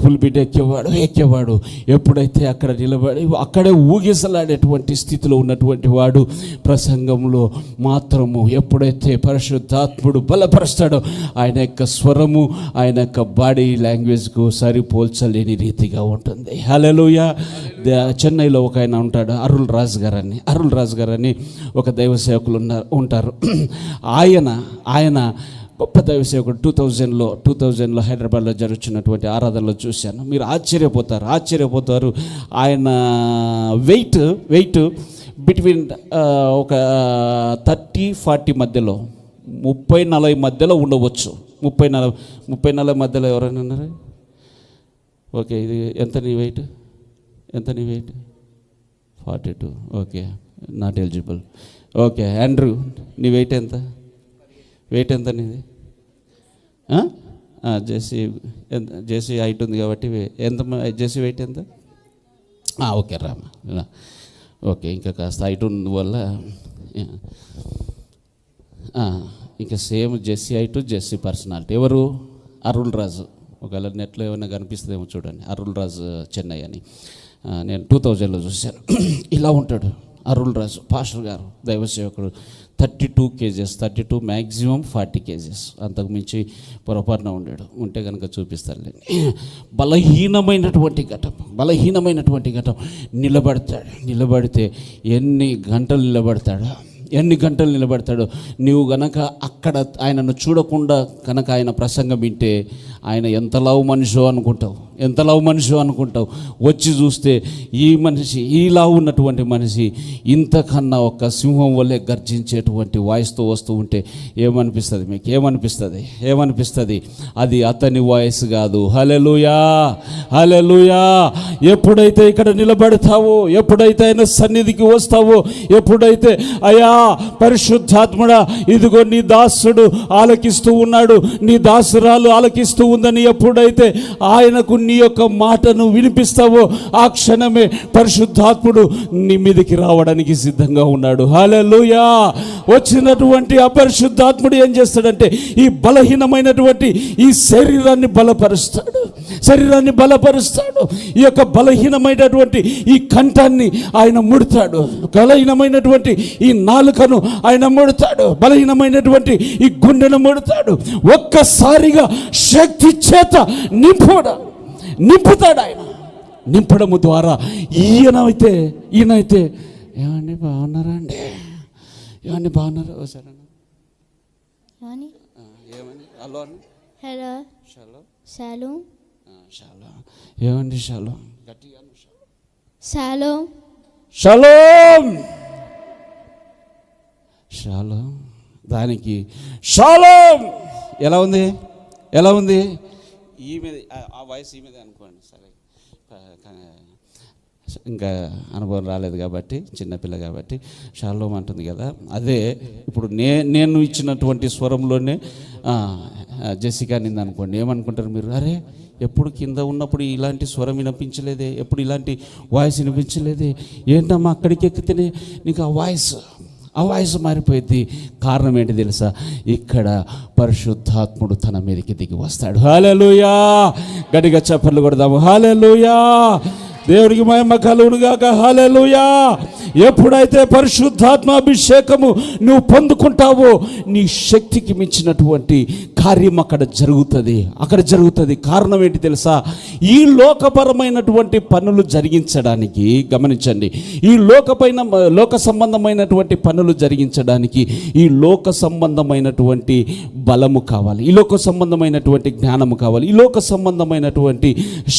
పుల్పిట్ ఎక్కేవాడు. ఎప్పుడైతే అక్కడ నిలబడి అక్కడే ఊగిసలాడేటువంటి స్థితిలో ఉన్నటువంటి వాడు ప్రసంగంలో మాత్రము ఎప్పుడైతే పరిశుద్ధాత్ముడు బలపరుస్తాడో ఆయన యొక్క స్వరము, ఆయన యొక్క బాడీ లాంగ్వేజ్కు సరిపోల్చలేని రీతిగా ఉంటుంది. హల్లెలూయా. చెన్నైలో ఒక ఆయన ఉంటాడు, అరుల్ రాజు గారు అని ఒక దైవ సేవకులు ఉంటారు. ఆయన గొప్ప దైవ సేవకుడు. 2000లో హైదరాబాద్లో జరుగుతున్నటువంటి ఆరాధనలో చూశాను. మీరు ఆశ్చర్యపోతారు. ఆయన వెయిట్ బిట్వీన్ ఒక 30-40 మధ్యలో, 30-40 మధ్యలో ఉండవచ్చు. 30-40 మధ్యలో ఎవరైనా ఉన్నారు? ఓకే, ఇది ఎంత నీ weight? 42. Okay, not eligible. Okay, Andrew నీ వెయిట్ ఎంత నీది? జేసీ హైట్ ఉంది కాబట్టి ఎంత? జేసీ వెయిట్ ఎంత? Okay Rama, okay. ఇంకా కాస్త హైట్ ఉన్న వల్ల ఇంకా same Jessie height, Jessie personality. ఎవరు? అరుల్ రాజు. ఒకవేళ నెట్లో ఏమైనా కనిపిస్తుందేమో చూడండి, అరుల్ రాజు చెన్నై అని. నేను 2000లో చూశాను. ఇలా ఉంటాడు అరుల్ రాజు, పాస్టర్ గారు, దైవ సేవకుడు. 32 kgs, 32 మ్యాక్సిమం 40 kgs, అంతకు మించి పొరపాటున ఉంటే కనుక చూపిస్తారులేండి. బలహీనమైనటువంటి ఘటం. నిలబడితే ఎన్ని గంటలు నిలబడతాడో నీవు గనక అక్కడ ఆయనను చూడకుండా కనుక ఆయన ప్రసంగం వింటే ఆయన ఎంత లవ్ మనిషో అనుకుంటావు. వచ్చి చూస్తే ఈ లావు ఉన్నటువంటి మనిషి ఇంతకన్నా ఒక సింహం వల్లే గర్జించేటువంటి వాయిస్తో వస్తూ ఉంటే ఏమనిపిస్తుంది మీకు? ఏమనిపిస్తుంది? అది అతని వాయిస్ కాదు. హల్లెలూయా, హల్లెలూయా. ఎప్పుడైతే ఇక్కడ నిలబడతావో, ఎప్పుడైతే ఆయన సన్నిధికి వస్తావో, ఎప్పుడైతే అయా పరిశుద్ధాత్ముడా ఇదిగో నీ దాసుడు ఆలకిస్తూ ఉన్నాడు, నీ దాసురాలు ఆలకిస్తూ ఉందని ఎప్పుడైతే ఆయనకు నీ యొక్క మాటను వినిపిస్తావో ఆ క్షణమే పరిశుద్ధాత్ముడు నీ మీదకి రావడానికి సిద్ధంగా ఉన్నాడు. హల్లెలూయా. వచ్చినటువంటి ఆ పరిశుద్ధాత్ముడు ఏం చేస్తాడంటే ఈ బలహీనమైనటువంటి ఈ శరీరాన్ని బలపరుస్తాడు. ఈ యొక్క బలహీనమైనటువంటి ఈ కంఠాన్ని ఆయన ముడతాడు. బలహీనమైనటువంటి ఈ నాలుకను ఆయన ముడతాడు. బలహీనమైనటువంటి ఈ గుండెను ముడతాడు. ఒక్కసారిగా శక్తి చేత నింపుతాడు ఆయన. నింపడము ద్వారా ఈయనైతే ఏమండి బాగున్నారా అండి? ఏమండి బాగున్నారా? సరే ఏమండి? హలో షాలో ఏమండి? షాలో గట్టిగా షాలో దానికి షాలోమ్ ఎలా ఉంది? ఈమె ఆ వాయిస్ ఈమెదే అనుకోండి. సరే, ఇంకా అనుభవం రాలేదు కాబట్టి, చిన్నపిల్ల కాబట్టి షాలోమ్ అంటుంది కదా. అదే ఇప్పుడు నేను ఇచ్చినటువంటి స్వరంలోనే జెసికా నింది అనుకోండి. ఏమనుకుంటారు మీరు? అరే ఎప్పుడు కింద ఉన్నప్పుడు ఇలాంటి స్వరం వినిపించలేదే, ఎప్పుడు ఇలాంటి వాయిస్ వినిపించలేదే, ఏంటమ్మా అక్కడికి ఎక్కితేనే నీకు ఆ వాయిస్ మారిపోయింది. కారణం ఏంటి తెలుసా? ఇక్కడ పరిశుద్ధాత్ముడు తన మీదకి దిగి వస్తాడు. హల్లెలూయా. గట్టిగా చప్పట్లు కొడదాము. హల్లెలూయా. దేవునికి మహిమ కలుగును గాక. హల్లెలూయా. ఎప్పుడైతే పరిశుద్ధాత్మ అభిషేకము నువ్వు పొందుకుంటావో నీ శక్తికి మించినటువంటి కార్యం అక్కడ జరుగుతుంది. కారణం ఏంటి తెలుసా? ఈ లోకపరమైనటువంటి పనులు జరిగించడానికి, గమనించండి, ఈ లోక సంబంధమైనటువంటి పనులు జరిగించడానికి ఈ లోక సంబంధమైనటువంటి బలము కావాలి, ఈ లోక సంబంధమైనటువంటి జ్ఞానము కావాలి, ఈ లోక సంబంధమైనటువంటి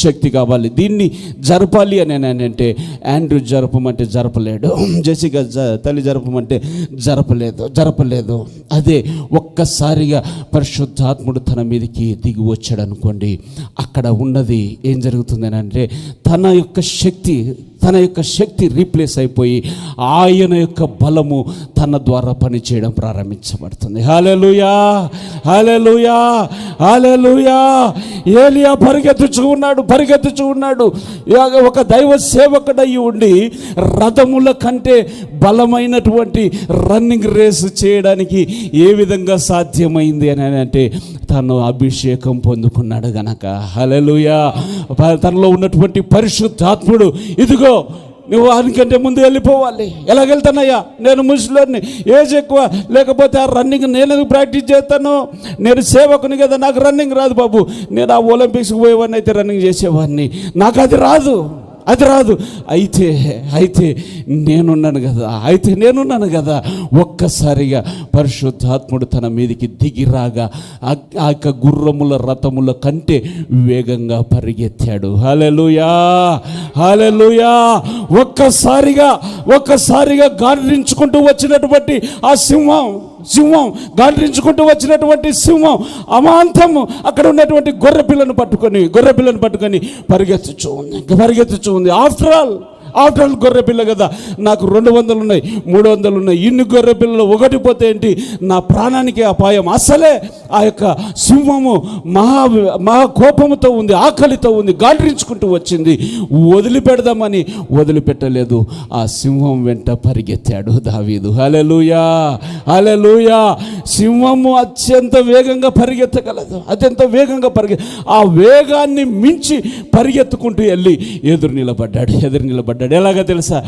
శక్తి కావాలి. దీన్ని జరపాలి అని అంటే ఆండ్రూ జరపమంటే జరపలేడు, జెసికా తల్లి జరపమంటే జరపలేదు. అదే ఒక్కసారిగా పరిశుద్ధాత్ముడు తన మీదకి దిగి వచ్చాడు అనుకోండి, అక్కడ ఉన్నది ఏం జరుగుతుంది అంటే తన యొక్క శక్తి రీప్లేస్ అయిపోయి ఆయన యొక్క బలము తన ద్వారా పనిచేయడం ప్రారంభించబడుతుంది. హల్లెలూయా, హల్లెలూయా, హల్లెలూయా. ఏలియా పరిగెత్తుచు ఉన్నాడు. ఒక దైవ సేవకుడయి ఉండి రథముల కంటే బలమైనటువంటి రన్నింగ్ రేస్ చేయడానికి ఏ విధంగా సాధ్యమైంది అని అంటే తను అభిషేకం పొందుకున్నాడు గనక. హల్లెలూయా. తనలో ఉన్నటువంటి పరిశుద్ధాత్ముడు, ఇదిగో నువ్వు వానికంటే ముందు వెళ్ళిపోవాలి. ఎలాగెళ్తానయ్యా, నేను ముసలిని, ఏజ్ ఎక్కువ, లేకపోతే ఆ రన్నింగ్ నేను ప్రాక్టీస్ చేస్తాను, నేను సేవకుని కదా, నాకు రన్నింగ్ రాదు బాబు, నేను ఆ ఒలింపిక్స్కి పోయేవాడిని అయితే రన్నింగ్ చేసేవాడిని, నాకు అది రాదు. అయితే నేనున్నాను కదా. ఒక్కసారిగా పరిశుద్ధాత్ముడు తన మీదకి దిగిరాగా ఆ యొక్క గుర్రముల రథముల కంటే వేగంగా పరిగెత్తాడు. హల్లెలూయా, హల్లెలూయా. ఒక్కసారిగా గాండ్రించుకుంటూ వచ్చినటువంటి ఆ సింహం గాండ్రించుకుంటూ వచ్చినటువంటి సింహం అమాంతము అక్కడ ఉన్నటువంటి గొర్రె పిల్లను పట్టుకొని పరిగెత్తుచూ ఉంది. ఆఫ్టర్ ఆల్ గొర్రె పిల్ల కదా, నాకు 200 ఉన్నాయి, 300 ఉన్నాయి, ఇన్ని గొర్రె పిల్లలు ఒకటి పోతే ఏంటి, నా ప్రాణానికి అపాయం. అసలే ఆ యొక్క సింహము మహా కోపముతో ఉంది, ఆకలితో ఉంది, గాండ్రించుకుంటూ వచ్చింది. వదిలిపెడదామని వదిలిపెట్టలేదు, ఆ సింహం వెంట పరిగెత్తాడు దావీదు. హల్లెలూయా, హల్లెలూయా. సింహము అత్యంత వేగంగా పరిగెత్తగలదు, ఆ వేగాన్ని మించి పరిగెత్తుకుంటూ వెళ్ళి ఎదురు నిలబడ్డాడు. ఎలాగ తెలుసా?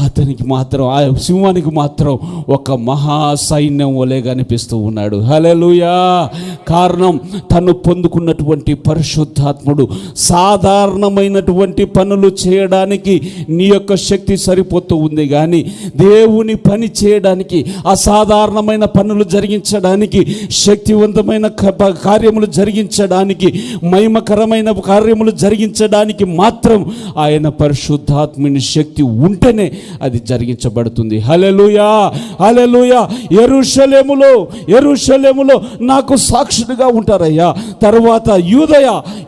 అతనికి మాత్రం, ఆ సింహానికి మాత్రం ఒక మహా సైన్యం వలె కనిపిస్తూ ఉన్నాడు. హల్లెలూయా. కారణం, తను పొందుకున్నటువంటి పరిశుద్ధాత్ముడు. సాధారణమైనటువంటి పనులు చేయడానికి నీ యొక్క శక్తి సరిపోతూ ఉంది, కానీ దేవుని పని చేయడానికి, అసాధారణమైన పనులు జరిగించడానికి, శక్తివంతమైన కార్యములు జరిగించడానికి, మహిమకరమైన కార్యములు జరిగించడానికి మాత్రం ఆయన పరిశుద్ధాత్మని శక్తి ఉంటేనే అది జరిగించబడుతుంది. హల్లెలూయా, హల్లెలూయా. యెరూషలేములో నాకు సాక్షులుగా ఉంటారయ్యా. తర్వాత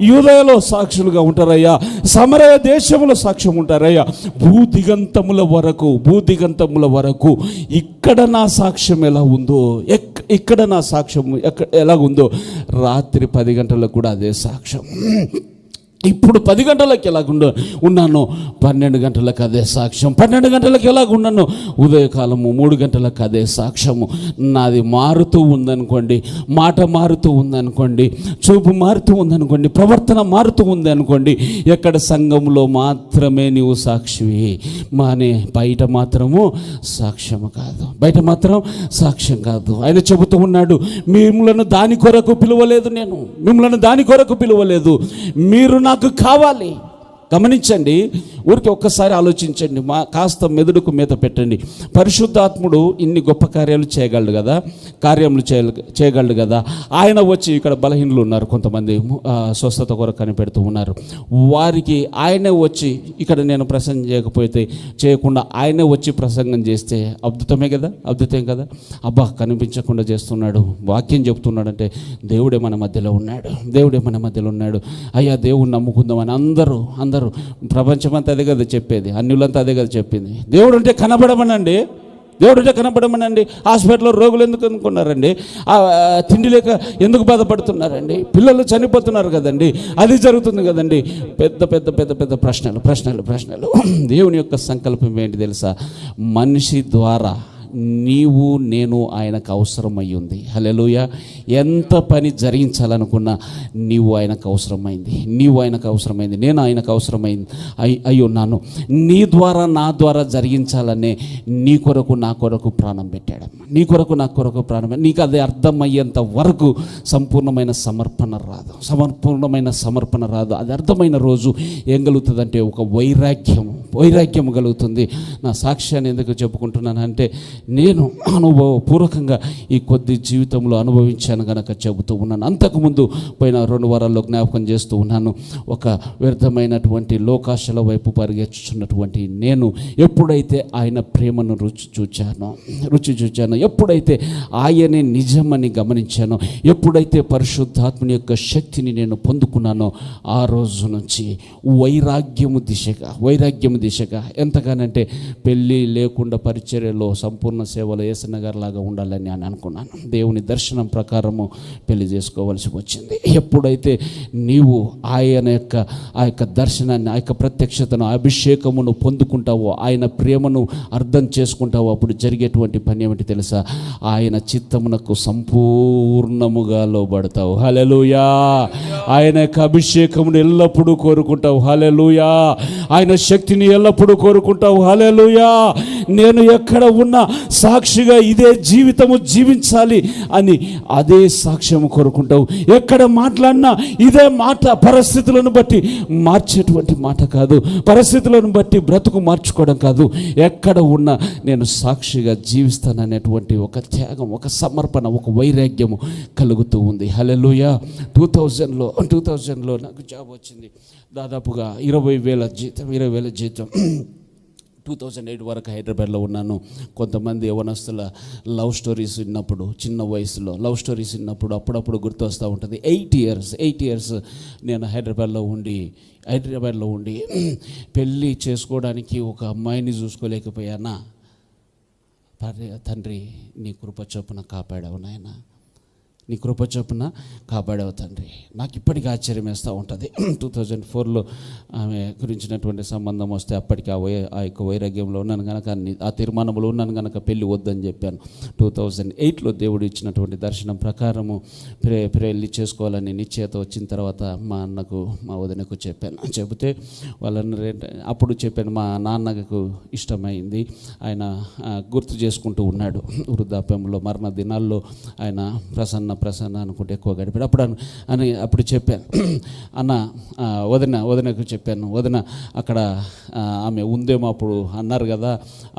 యూదయలో సాక్షులుగా ఉంటారయ్యా. సమరయ దేశంలో సాక్ష్యం ఉంటారయ్యా. భూదిగంతముల వరకు ఇక్కడ నా సాక్ష్యం ఎలా ఉందో, ఎలాగుందో, రాత్రి 10 గంటలకు కూడా అదే సాక్ష్యం. ఇప్పుడు 10 గంటలకు ఉన్నాను, 12 గంటలకు అదే సాక్ష్యం. 12 గంటలకు ఉన్నాను, ఉదయకాలము 3 గంటలకు అదే సాక్ష్యము. నాది మారుతూ ఉందనుకోండి, మాట మారుతూ ఉందనుకోండి, చూపు మారుతూ ఉందనుకోండి, ప్రవర్తన మారుతూ ఉంది అనుకోండి, ఎక్కడ సంఘంలో మాత్రమే నీవు సాక్షివి, మానే బయట మాత్రము సాక్ష్యం కాదు. ఆయన చెబుతూ ఉన్నాడు, మిమ్మల్ని దాని కొరకు పిలువలేదు, మీరు నాకు కావాలి. గమనించండి, ఊరికి ఒక్కసారి ఆలోచించండి, కాస్త మెదడుకు మీద పెట్టండి. పరిశుద్ధాత్ముడు ఇన్ని గొప్ప కార్యాలు చేయగలడు కదా. ఆయన వచ్చి, ఇక్కడ బలహీనులు ఉన్నారు, కొంతమంది స్వస్థత కొరకు కనిపెడుతూ ఉన్నారు, వారికి ఆయనే వచ్చి, ఇక్కడ నేను ప్రసంగం చేయకుండా ఆయనే వచ్చి ప్రసంగం చేస్తే అద్భుతం కదా. అబ్బా, కనిపించకుండా చేస్తున్నాడు, వాక్యం చెప్తున్నాడంటే దేవుడే మన మధ్యలో ఉన్నాడు. అయ్యా, దేవుడిని నమ్ముకుందామని అందరూ ప్రపంచమంతా అదే కదా చెప్పేది, అన్యులంతా అదే కదా చెప్పింది. దేవుడు ఉంటే కనబడమనండి. హాస్పిటల్లో రోగులు ఎందుకు అనుకున్నారండి? తిండి లేక ఎందుకు బాధపడుతున్నారండి? పిల్లలు చనిపోతున్నారు కదండి, అది జరుగుతుంది కదండి. పెద్ద ప్రశ్నలు. దేవుని యొక్క సంకల్పం ఏంటి తెలుసా? మనిషి ద్వారా నీవు నేను ఆయనకు అవసరమై ఉంది. హల్లెలూయా. ఎంత పని జరిగించాలనుకున్నా నీవు ఆయనకు అవసరమైంది, నీవు ఆయనకు అవసరమైంది, నేను ఆయనకు అవసరమైంది అయి ఉన్నాను. నీ ద్వారా నా ద్వారా జరిగించాలనే నీ కొరకు నా కొరకు ప్రాణం పెట్టాడమ్మా. నీ కొరకు నా కొరకు ప్రాణం. నీకు అది అర్థమయ్యేంత వరకు సంపూర్ణమైన సమర్పణ రాదు. అది అర్థమైన రోజు ఏం కలుగుతుందంటే ఒక వైరాగ్యం కలుగుతుంది. నా సాక్ష్యాన్ని ఎందుకు చెప్పుకుంటున్నానంటే నేను అనుభవపూర్వకంగా ఈ కొద్ది జీవితంలో అనుభవించాను గనక చెబుతూ ఉన్నాను. అంతకుముందు పోయిన 2 వారాల్లో జ్ఞాపకం చేస్తూ ఉన్నాను. ఒక వ్యర్థమైనటువంటి లోకాశల వైపు పరిగెత్తుచున్నటువంటి నేను ఎప్పుడైతే ఆయన ప్రేమను రుచి చూచానో, ఎప్పుడైతే ఆయనే నిజమని గమనించానో, ఎప్పుడైతే పరిశుద్ధాత్మని యొక్క శక్తిని నేను పొందుకున్నానో, ఆ రోజు నుంచి వైరాగ్యము దిశగా ఎంతగానంటే పెళ్ళి లేకుండా పరిచర్యలో సంపూర్ణ సేవలో యేసన్న గారి లాగా ఉండాలని నేను అనుకున్నాను. దేవుని దర్శనం ప్రకారము పెళ్లి చేసుకోవాల్సి వచ్చింది. ఎప్పుడైతే నీవు ఆయన యొక్క ఆ యొక్క దర్శనాన్ని, ఆ యొక్క ప్రత్యక్షతను, అభిషేకమును పొందుకుంటావో, ఆయన ప్రేమను అర్థం చేసుకుంటావో, అప్పుడు జరిగేటువంటి పని ఏమిటి తెలుసా? ఆయన చిత్తమునకు సంపూర్ణముగా లోబడతావు. హల్లెలూయా. ఆయన యొక్క అభిషేకమును ఎల్లప్పుడూ కోరుకుంటావు. హల్లెలూయా. ఆయన శక్తిని ఎల్లప్పుడూ కోరుకుంటావు. హల్లెలూయా. నేను ఎక్కడ ఉన్నా సాక్షిగా ఇదే జీవితము జీవించాలి అని అదే సాక్ష్యము కోరుకుంటావు. ఎక్కడ మాట్లాడినా ఇదే మాట, పరిస్థితులను బట్టి మార్చేటువంటి మాట కాదు, పరిస్థితులను బట్టి బ్రతుకు మార్చుకోవడం కాదు. ఎక్కడ ఉన్నా నేను సాక్షిగా జీవిస్తాననేటువంటి ఒక త్యాగం, ఒక సమర్పణ, ఒక వైరాగ్యము కలుగుతూ ఉంది. హల్లెలూయా. 2000లో నాకు జాబ్ వచ్చింది. దాదాపుగా 20,000 జీతం. 2008 వరకు హైదరాబాద్లో ఉన్నాను. కొంతమంది యవనస్తుల లవ్ స్టోరీస్ విన్నప్పుడు, చిన్న వయసులో లవ్ స్టోరీస్ విన్నప్పుడు అప్పుడప్పుడు గుర్తు వస్తూ ఉంటుంది. 8 ఇయర్స్ నేను హైదరాబాద్లో ఉండి పెళ్ళి చేసుకోవడానికి ఒక అమ్మాయిని చూసుకోలేకపోయానా? తండ్రి నీ కృప చొప్పున కాపాడావు నాయన, నీ కృప చొప్పున కాపాడావు తండ్రి. నాకు ఇప్పటికీ ఆశ్చర్యం వేస్తూ ఉంటుంది. 2004లో ఆమె గురించినటువంటి సంబంధం వస్తే అప్పటికి ఆ యొక్క వైరాగ్యంలో ఉన్నాను కనుక, ఆ తీర్మానంలో ఉన్నాను కనుక పెళ్ళి వద్దని చెప్పాను. 2008లో దేవుడు ఇచ్చినటువంటి దర్శనం ప్రకారము పెళ్ళి చేసుకోవాలని నిశ్చయత వచ్చిన తర్వాత మా అన్నకు, మా వదినకు చెబితే అప్పుడు చెప్పాను. మా నాన్నకు ఇష్టమైంది. ఆయన గుర్తు చేసుకుంటూ ఉన్నాడు. వృద్ధాప్యంలో మరణ దినాల్లో ఆయన ప్రసన్న అనుకుంటే ఎక్కువ గడిపాడు. అప్పుడు చెప్పాను, అన్న వదినకు చెప్పాను, వదిన అక్కడ ఆమె ఉందేమో అప్పుడు అన్నారు కదా,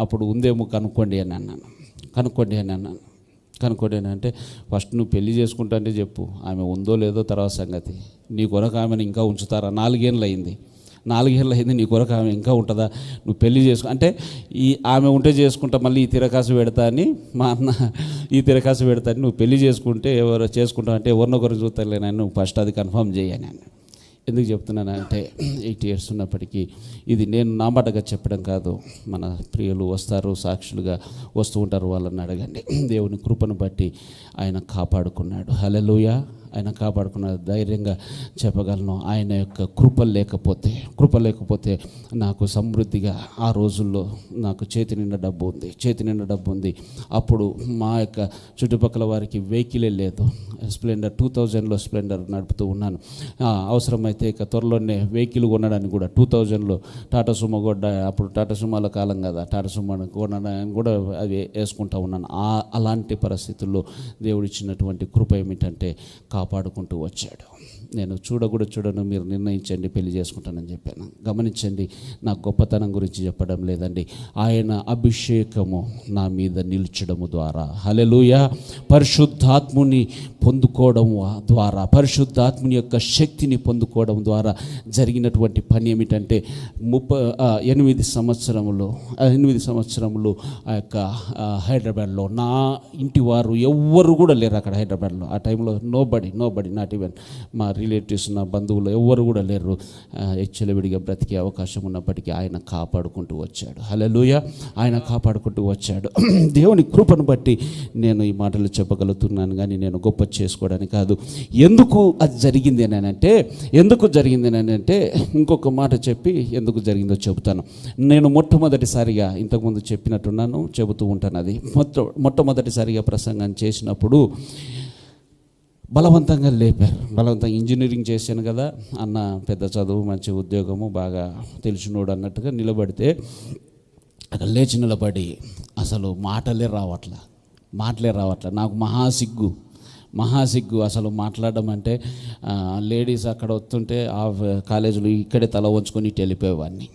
అప్పుడు ఉందేమో కనుక్కోండి అని అన్నాను. అంటే ఫస్ట్ నువ్వు పెళ్లి చేసుకుంటా అంటే చెప్పు, ఆమె ఉందో లేదో తర్వాత సంగతి. నీ కొరకు ఆమెను ఇంకా ఉంచుతారా? 4 ఏళ్ళు అయింది నీ కొరకు ఆమె ఇంకా ఉంటుందా? నువ్వు పెళ్లి చేసుకో అంటే ఆమె ఉంటే చేసుకుంటా, మళ్ళీ ఈ తిరకాసు పెడతా అని మా అన్న నువ్వు పెళ్లి చేసుకుంటే ఎవరు చేసుకుంటావు అంటే ఎవరినొకరు చూస్తారులేనని నువ్వు ఫస్ట్ అది కన్ఫర్మ్ చేయని అన్న. ఎందుకు చెప్తున్నానంటే 8 ఇయర్స్ ఉన్నప్పటికీ ఇది నేను నా మాటగా చెప్పడం కాదు. మన ప్రియులు వస్తారు, సాక్షులుగా వస్తూ ఉంటారు, వాళ్ళని అడగండి. దేవుని కృపను బట్టి ఆయన కాపాడుకున్నాడు. హల్లెలూయా. ఆయన కాపాడుకున్న ధైర్యంగా చెప్పగలను. ఆయన యొక్క కృప లేకపోతే నాకు సమృద్ధిగా ఆ రోజుల్లో నాకు చేతి నిండా డబ్బు ఉంది. అప్పుడు మా యొక్క చుట్టుపక్కల వారికి వెహికలే లేదు. స్ప్లెండర్ 2000లో స్ప్లెండర్ నడుపుతూ ఉన్నాను. అవసరమైతే ఇక త్వరలోనే వెహికల్ కొనడానికి కూడా 2000లో టాటా సుమో కూడా, అప్పుడు టాటా సుమాల కాలం కదా, టాటా సుమో కొనడానికి కూడా అది వేసుకుంటూ ఉన్నాను. అలాంటి పరిస్థితుల్లో దేవుడిచ్చినటువంటి కృప ఏమిటంటే కాపాడుకుంటూ వచ్చాడు. నేను చూడను, మీరు నిర్ణయించండి, పెళ్లి చేసుకుంటానని చెప్పాను. గమనించండి, నా గొప్పతనం గురించి చెప్పడం లేదండి. ఆయన అభిషేకము నా మీద నిల్చడము ద్వారా, హల్లెలూయా, పరిశుద్ధాత్ముని పొందుకోవడం ద్వారా, పరిశుద్ధాత్ముని యొక్క శక్తిని పొందుకోవడం ద్వారా జరిగినటువంటి పని ఏమిటంటే 8 సంవత్సరములు ఆ యొక్క హైదరాబాద్లో నా ఇంటి వారు ఎవ్వరు కూడా లేరు అక్కడ హైదరాబాద్లో. ఆ టైంలో నోబడి నో బడి, నాట్ ఈవెన్ మా రిలేటివ్స్, నా బంధువులు ఎవ్వరు కూడా లేరు. విడిగా బ్రతికే అవకాశం ఉన్నప్పటికీ ఆయన కాపాడుకుంటూ వచ్చాడు. హల్లెలూయా, ఆయన కాపాడుకుంటూ వచ్చాడు. దేవుని కృపను బట్టి నేను ఈ మాటలు చెప్పగలుగుతున్నాను, కానీ నేను గొప్ప చేసుకోవడానికి కాదు. ఎందుకు అది జరిగింది అని అంటే ఇంకొక మాట చెప్పి ఎందుకు జరిగిందో చెబుతాను. నేను మొట్టమొదటిసారిగా ఇంతకుముందు చెప్పినట్టున్నాను, చెబుతూ ఉంటాను. అది మొట్టమొదటిసారిగా ప్రసంగం చేసినప్పుడు బలవంతంగా లేపారు. బలవంతంగా ఇంజనీరింగ్ చేశాను కదా అన్న, పెద్ద చదువు, మంచి ఉద్యోగము, బాగా తెలిసినోడు అన్నట్టుగా నిలబడితే అక్కడ లేచి నిలబడి అసలు మాటలే రావట్లా. నాకు మహాసిగ్గు అసలు మాట్లాడడం అంటే. లేడీస్ అక్కడ వస్తుంటే ఆ కాలేజీలో ఇక్కడే తల వంచుకొని ఇటు వెళ్ళిపోయేవాడిని.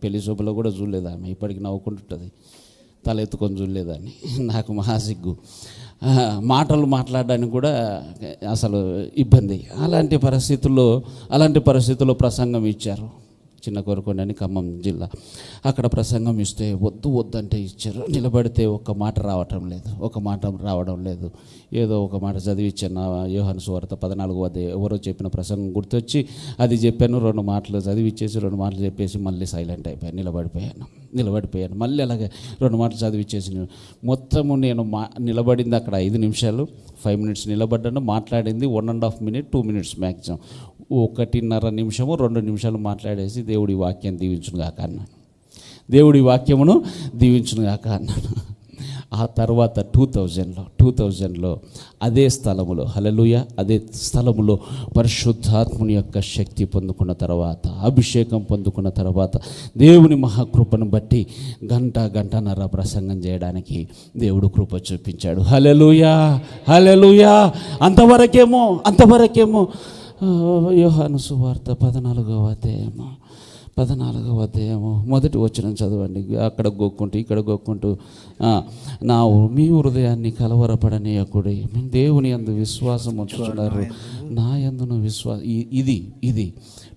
పెళ్లి చూపులో కూడా చూడలేదు ఆమె, ఇప్పటికి నవ్వుకుంటుంటుంది, తల ఎత్తుకొని చూడలేదని. నాకు మహాసిగ్గు, మాటలు మాట్లాడడానికి కూడా అసలు ఇబ్బంది. అలాంటి పరిస్థితుల్లో ప్రసంగం ఇచ్చారు. చిన్న కోరుకొండ అని ఖమ్మం జిల్లా. అక్కడ ప్రసంగం ఇస్తే వద్దు అంటే ఇచ్చారు. నిలబడితే ఒక్క మాట రావడం లేదు. ఏదో ఒక మాట చదివిచ్చాను, యోహాను సువార్త 14 ఎవరో చెప్పిన ప్రసంగం గుర్తొచ్చి అది చెప్పాను. 2 మాటలు చదివిచ్చేసి 2 మాటలు చెప్పేసి మళ్ళీ సైలెంట్ అయిపోయాను, నిలబడిపోయాను. మళ్ళీ అలాగే 2 మాటలు చదివిచ్చేసి మొత్తము నేను నిలబడింది అక్కడ 5 నిమిషాలు, 5 మినిట్స్ నిలబడ్డాను. మాట్లాడింది 1.5 మినిట్, 2 మినిట్స్ మ్యాక్సిమం. 1.5 నిమిషము 2 నిమిషాలు మాట్లాడేసి దేవుడి వాక్యం దీవించునుగాక అన్నాను. ఆ తర్వాత 2000లో అదే స్థలములో, హల్లెలూయా, అదే స్థలములో పరిశుద్ధాత్ముని యొక్క శక్తి పొందుకున్న తర్వాత, అభిషేకం పొందుకున్న తర్వాత, దేవుని మహాకృపను బట్టి గంటన్నర ప్రసంగం చేయడానికి దేవుడు కృప చూపించాడు. హల్లెలూయా. అంతవరకేమో యోహాను సువార్త 14వ అధ్యాయము మొదటి వచనం చదవండి. అక్కడ గోక్కుంటూ ఇక్కడ గోక్కుంటూ, మీ హృదయాన్ని కలవరపడనీయకుడి, దేవుని యందు విశ్వాసం ఉంచుతున్నారు, నా యందును ఇది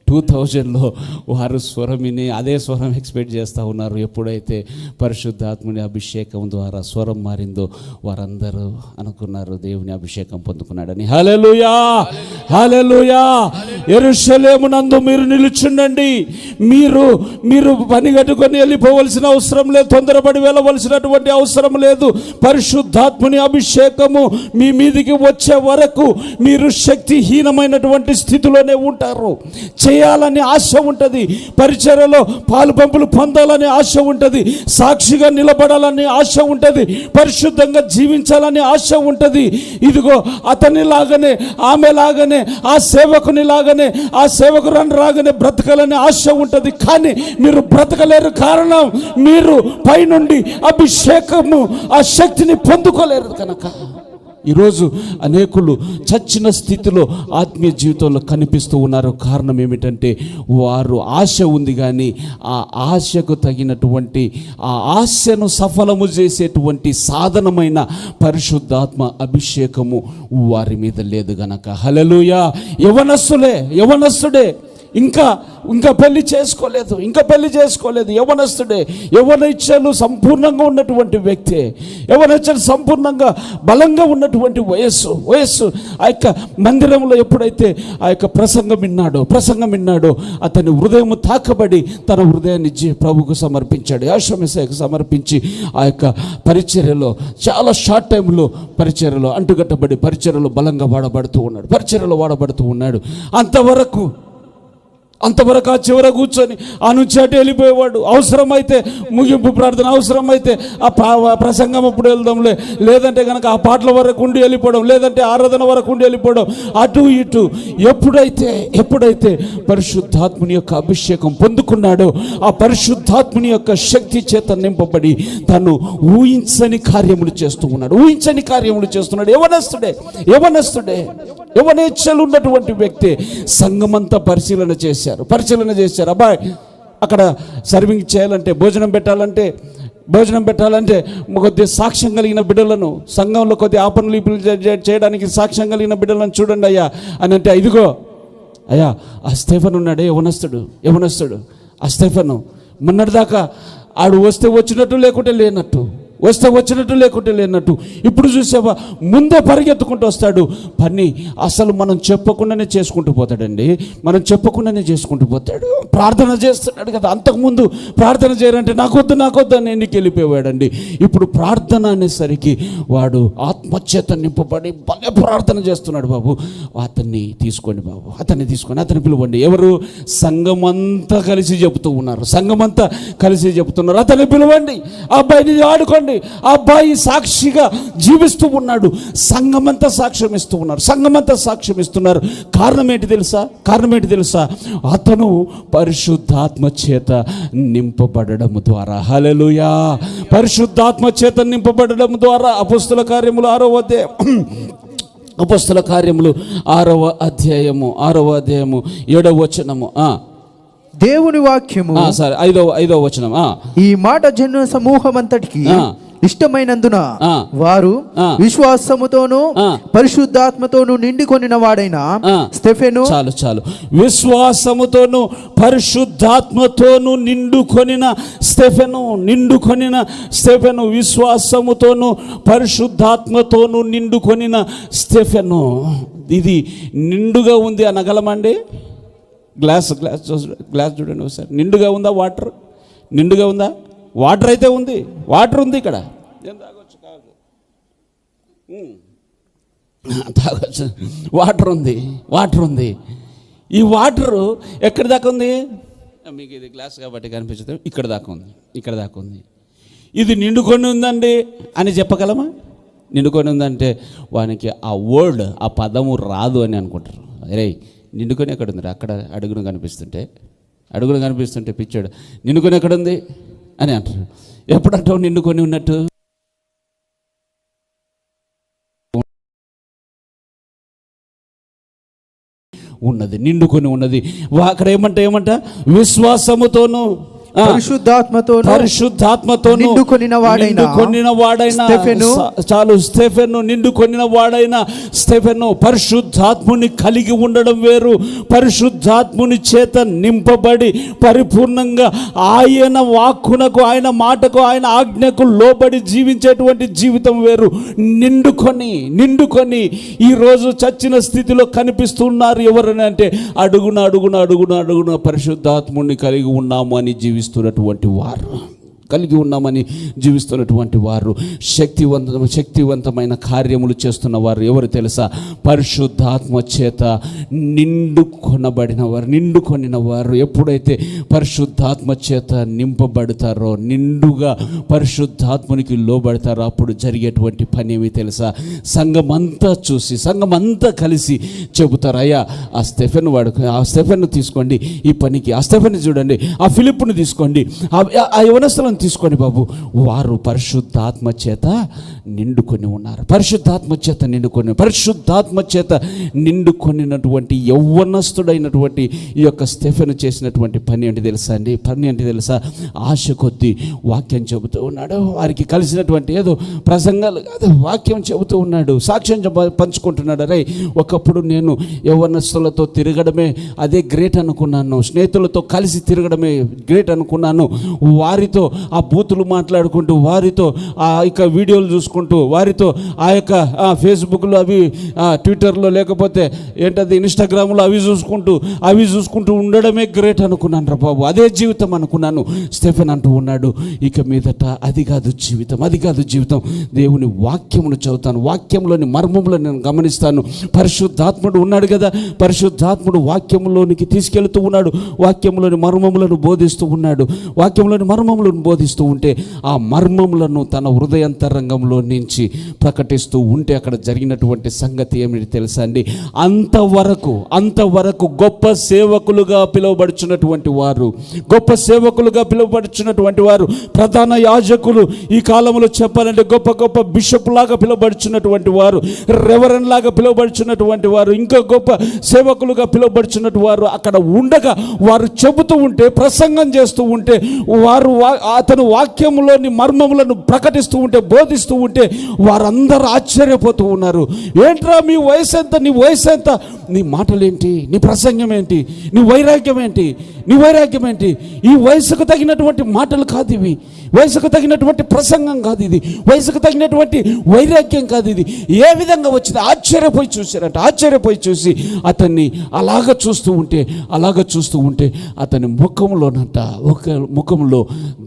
2000లో వారు స్వరం విని అదే స్వరం ఎక్స్పెక్ట్ చేస్తూ ఉన్నారు. ఎప్పుడైతే పరిశుద్ధాత్ముని అభిషేకం ద్వారా స్వరం మారిందో వారందరూ అనుకున్నారు దేవుని అభిషేకం పొందుకున్నాడని. హల్లెలూయా. యెరూషలేమునందు మీరు నిలుచుండండి. మీరు పని కట్టుకొని వెళ్ళిపోవలసిన అవసరం లేదు, తొందరపడి వెళ్ళవలసినటువంటి అవసరం లేదు. పరిశుద్ధాత్ముని అభిషేకము మీ మీదికి వచ్చే వరకు మీరు శక్తిహీనమైనటువంటి స్థితిలోనే ఉంటారు. చేయాలని ఆశ ఉంటుంది, పరిచర్యలో పాలు పంపులు పొందాలని ఆశ ఉంటుంది, సాక్షిగా నిలబడాలని ఆశ ఉంటుంది, పరిశుద్ధంగా జీవించాలని ఆశ ఉంటుంది. ఇదిగో అతని లాగానే, ఆమె లాగానే, ఆ సేవకుని లాగానే, ఆ సేవకురాని లాగానే బ్రతకాలని ఆశ ఉంటుంది. కానీ మీరు బ్రతకలేరు. కారణం, మీరు పైనుండి అభిషేకము, ఆ శక్తిని పొందుకోలేరు కనుక. ఈరోజు అనేకులు చచ్చిన స్థితిలో ఆత్మీయ జీవితంలో కనిపిస్తూ ఉన్నారు. కారణం ఏమిటంటే వారు ఆశ ఉంది, కానీ ఆ ఆశకు తగినటువంటి, ఆ ఆశను సఫలము చేసేటువంటి సాధనమైన పరిశుద్ధాత్మ అభిషేకము వారి మీద లేదు గనక. హల్లెలూయా. యవనస్తుడే ఇంకా పెళ్లి చేసుకోలేదు, యవనస్తుడే, యవనిచ్చలు సంపూర్ణంగా ఉన్నటువంటి వ్యక్తే, యవనిచ్చలు సంపూర్ణంగా బలంగా ఉన్నటువంటి వయస్సు ఆ యొక్క మందిరంలో ఎప్పుడైతే ఆ యొక్క ప్రసంగం విన్నాడో అతని హృదయం తాకబడి తన హృదయాన్ని ప్రభుకు సమర్పించాడు, యేసుమేసీకి సమర్పించి ఆ యొక్క పరిచర్యలో చాలా షార్ట్ టైంలో పరిచర్యలో అంటుగట్టబడి పరిచర్యలో బలంగా వాడబడుతూ ఉన్నాడు. అంతవరకు ఆ చివర కూర్చొని ఆ నుంచి అటు వెళ్ళిపోయేవాడు. అవసరమైతే ముగింపు ప్రార్థన, అవసరమైతే ఆ ప్రసంగం అప్పుడు వెళ్దాంలే, లేదంటే కనుక ఆ పాటల వరకు ఉండి వెళ్ళిపోవడం, లేదంటే ఆరాధన వరకు ఉండి వెళ్ళిపోవడం, అటు ఇటు. ఎప్పుడైతే పరిశుద్ధాత్ముని యొక్క అభిషేకం పొందుకున్నాడో, ఆ పరిశుద్ధాత్ముని యొక్క శక్తి చేత నింపబడి తను ఊహించని కార్యములు చేస్తున్నాడు. యవనేచ్ఛలు ఉన్నటువంటి వ్యక్తి సంఘమంతా పరిశీలన చేశారు. అబ్బాయి అక్కడ సర్వింగ్ చేయాలంటే, భోజనం పెట్టాలంటే కొద్దిగా సాక్ష్యం కలిగిన బిడ్డలను, సంఘంలో కొద్దిగా ఆపనలు చేయడానికి సాక్ష్యం కలిగిన బిడ్డలను చూడండి అయ్యా అని అంటే, ఇదిగో అయ్యా ఆ స్టెఫెన్ ఉన్నాడే యవనస్తుడు, ఆ స్టెఫెన్ మొన్నటిదాకా ఆడు వస్తే వచ్చినట్టు, లేకుంటే లేనట్టు, వస్తే వచ్చినట్టు లేకుంటే లేనట్టు. ఇప్పుడు చూసావా, ముందే పరిగెత్తుకుంటూ వస్తాడు. పని అసలు మనం చెప్పకుండానే చేసుకుంటూ పోతాడండి. మనం చెప్పకుండానే చేసుకుంటూ పోతాడు. ప్రార్థన చేస్తున్నాడు కదా, అంతకుముందు ప్రార్థన చేయాలంటే నాకొద్దు అని ఎన్నికి వెళ్ళిపోయాడండి. ఇప్పుడు ప్రార్థన అనేసరికి వాడు ఆత్మచేత నింపబడి భలే ప్రార్థన చేస్తున్నాడు. బాబు అతన్ని తీసుకోండి, బాబు అతన్ని తీసుకొని అతన్ని పిలవండి. ఎవరు? సంఘమంతా కలిసి చెబుతూ ఉన్నారు. సంఘమంతా కలిసి చెబుతున్నారు, అతన్ని పిలవండి, ఆ అబ్బాయిని ఆడుకోండి. ఆ అబ్బాయి సాక్షిగా జీవిస్తూ ఉన్నాడు. సంఘమంతా సాక్ష్యం ఇస్తూ ఉన్నారు. సంఘమంతా సాక్ష్యం ఇస్తున్నారు. కారణం ఏంటి తెలుసా? అతను పరిశుద్ధాత్మ చేత నింపబడడం ద్వారా. హల్లెలూయా. పరిశుద్ధాత్మ చేత నింపబడడం ద్వారా. అపోస్తల కార్యములు 6వ అధ్యాయము 7వ వచనము. దేవుని వాక్యము సరే 5వ వచనం. ఈ మాట జన సమూహమంతటికి ఇష్టమైనందున వారు విశ్వాసముతోను పరిశుద్ధాత్మతోను నిండుకొనిన వాడైన స్టెఫెను. చాలు. విశ్వాసముతోను పరిశుద్ధాత్మతోను నిండుకొనిన స్టెఫెను. విశ్వాసముతోను పరిశుద్ధాత్మతోను నిండుకొనిన స్టెఫెను. ఇది నిండుగా ఉంది అనగలమండి? గ్లాస్ చూడండి ఒకసారి. నిండుగా ఉందా? వాటర్ నిండుగా ఉందా? వాటర్ అయితే ఉంది. వాటర్ ఉంది ఇక్కడ. ఏం తాగొచ్చు? కాదు, తాగొచ్చు. వాటర్ ఉంది. ఈ వాటరు ఎక్కడి దాకా ఉంది? మీకు ఇది గ్లాస్ కాబట్టి కనిపించదు. ఇక్కడ దాకా ఉంది. ఇది నిండుకొని ఉందండి అని చెప్పగలమా? నిండుకొని ఉందంటే వానికి ఆ వర్డ్, ఆ పదము రాదు అని అనుకుంటారు. అరే నిండుకొని ఎక్కడ ఉంది? అక్కడ అడుగును కనిపిస్తుంటే పిచ్చాడు నిండుకొని ఎక్కడుంది అని అంటారు. ఎప్పుడంటావు నిండుకొని ఉన్నట్టు? నిండుకొని ఉన్నది. అక్కడ ఏమంట? విశ్వాసముతోను పరిశుద్ధాత్మతోను నిండుకొనిన వాడైన స్టెఫెను. పరిశుద్ధాత్ముని కలిగి ఉండడం వేరు, పరిశుద్ధాత్ముని చేత నింపబడి పరిపూర్ణంగా ఆయన వాక్కునకు, ఆయన మాటకు, ఆయన ఆజ్ఞకు లోబడి జీవించేటువంటి జీవితం వేరు. నిండుకొని ఈరోజు చచ్చిన స్థితిలో కనిపిస్తున్నారు. ఎవరని అంటే అడుగున పరిశుద్ధాత్ముని కలిగి ఉన్నాము అని కలిగి ఉన్నామని జీవిస్తున్నటువంటి వారు, శక్తివంతమైన కార్యములు చేస్తున్న వారు ఎవరు తెలుసా? పరిశుద్ధాత్మ చేత నిండుకొనిన వారు. ఎప్పుడైతే పరిశుద్ధాత్మ చేత నింపబడతారో, నిండుగా పరిశుద్ధాత్మునికి లోబడతారో, అప్పుడు జరిగేటువంటి పని ఏమి తెలుసా? సంఘమంతా కలిసి చెబుతారు, అయ్యా ఆ స్టెఫెన్ తీసుకోండి ఈ పనికి, ఆ స్టెఫెన్ చూడండి, ఆ ఫిలిప్పుని తీసుకోండి, ఆ యవనస్తులను తీసుకోండి బాబు, వారు పరిశుద్ధాత్మ చేత నిండుకొని ఉన్నారు. పరిశుద్ధాత్మ చేత నిండుకొనినటువంటి యవ్వనస్తుడైనటువంటి ఈ యొక్క స్టెఫెను చేసినటువంటి పని ఏంటి తెలుసా? ఆశ కొద్దీ వాక్యం చెబుతూ ఉన్నాడు. వారికి కలిసినటువంటి ఏదో ప్రసంగాలు కాదు, వాక్యం చెబుతూ ఉన్నాడు, సాక్ష్యం పంచుకుంటున్నాడు. అరే ఒకప్పుడు నేను యవ్వనస్తులతో తిరగడమే అదే గ్రేట్ అనుకున్నాను, స్నేహితులతో కలిసి తిరగడమే గ్రేట్ అనుకున్నాను, వారితో ఆ బూతులు మాట్లాడుకుంటూ, వారితో ఆ యొక్క వీడియోలు చూసుకుంటూ, వారితో ఆ యొక్క ఫేస్బుక్లో అవి, ట్విట్టర్లో లేకపోతే ఏంటది ఇన్స్టాగ్రామ్లో అవి చూసుకుంటూ ఉండడమే గ్రేట్ అనుకున్నాను రా బాబు, అదే జీవితం అనుకున్నాను. స్టెఫెన్ అంటూ ఉన్నాడు, ఇక మీదట అది కాదు జీవితం. దేవుని వాక్యమును చదువుతాను, వాక్యంలోని మర్మములను నేను గమనిస్తాను. పరిశుద్ధాత్ముడు ఉన్నాడు కదా, పరిశుద్ధాత్ముడు వాక్యంలోనికి తీసుకెళ్తూ ఉన్నాడు, వాక్యంలోని మర్మములను బోధిస్తూ ఉన్నాడు. వాక్యంలోని మర్మములను బోధిస్తూ ఉంటే ఆ మర్మములను తన హృదయాంతరంగంలో నుంచి ప్రకటిస్తూ ఉంటే అక్కడ జరిగినటువంటి సంగతి ఏమిటి తెలుసా అండి? అంతవరకు గొప్ప సేవకులుగా పిలువబడుచున్నటువంటి వారు, ప్రధాన యాజకులు, ఈ కాలంలో చెప్పాలంటే గొప్ప బిషప్ లాగా పిలువబడుచున్నటువంటి వారు, రెవరెండ్ లాగా పిలువబడుచున్నటువంటి వారు, ఇంకా గొప్ప సేవకులుగా పిలువబడుచున్నటువంటి వారు అక్కడ ఉండగా వారు చెబుతూ ఉంటే, ప్రసంగం చేస్తూ ఉంటే, వారు అతను వాక్యంలోని మర్మములను ప్రకటిస్తూ ఉంటే, బోధిస్తూ ఉంటే ఉంటే వారందరూ ఆశ్చర్యపోతూ ఉన్నారు. ఏంట్రా మీ వయసు ఎంత, నీ వయసు ఎంత, నీ మాటలేంటి, నీ ప్రసంగం ఏంటి, నీ వైరాగ్యం ఏంటి, నీ వైరాగ్యం ఏంటి? ఈ వయసుకు తగినటువంటి మాటలు కాదు ఇవి, వయసుకు తగినటువంటి ప్రసంగం కాదు ఇది, వయసుకు తగినటువంటి వైరాగ్యం కాదు ఇది. ఏ విధంగా వచ్చింది? ఆశ్చర్యపోయి చూశారంట. ఆశ్చర్యపోయి చూసి అతన్ని అలాగ చూస్తూ ఉంటే అతని ముఖంలో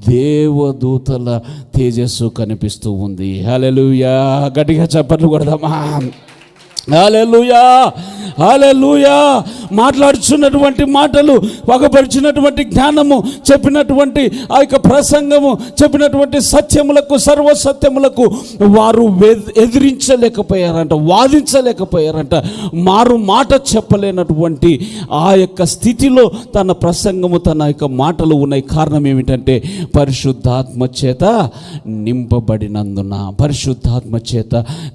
దేవదూతల తేజస్సు కనిపిస్తూ ఉంది. హల్లెలూయా! గట్టిగా చప్పట్లు కొడదామా? హల్లెలూయా! హల్లెలూయా! మాట్లాడుచున్నటువంటి మాటలు, పగపరిచినటువంటి జ్ఞానము, చెప్పినటువంటి ఆ యొక్క ప్రసంగము, చెప్పినటువంటి సత్యములకు, సర్వసత్యములకు వారు ఎదిరించలేకపోయారంట, వాదించలేకపోయారంట. మారు మాట చెప్పలేనటువంటి ఆ యొక్క స్థితిలో తన ప్రసంగము, తన యొక్క మాటలు ఉన్నాయి. కారణం ఏమిటంటే పరిశుద్ధాత్మ చేత నింపబడినందున. పరిశుద్ధాత్మ చేత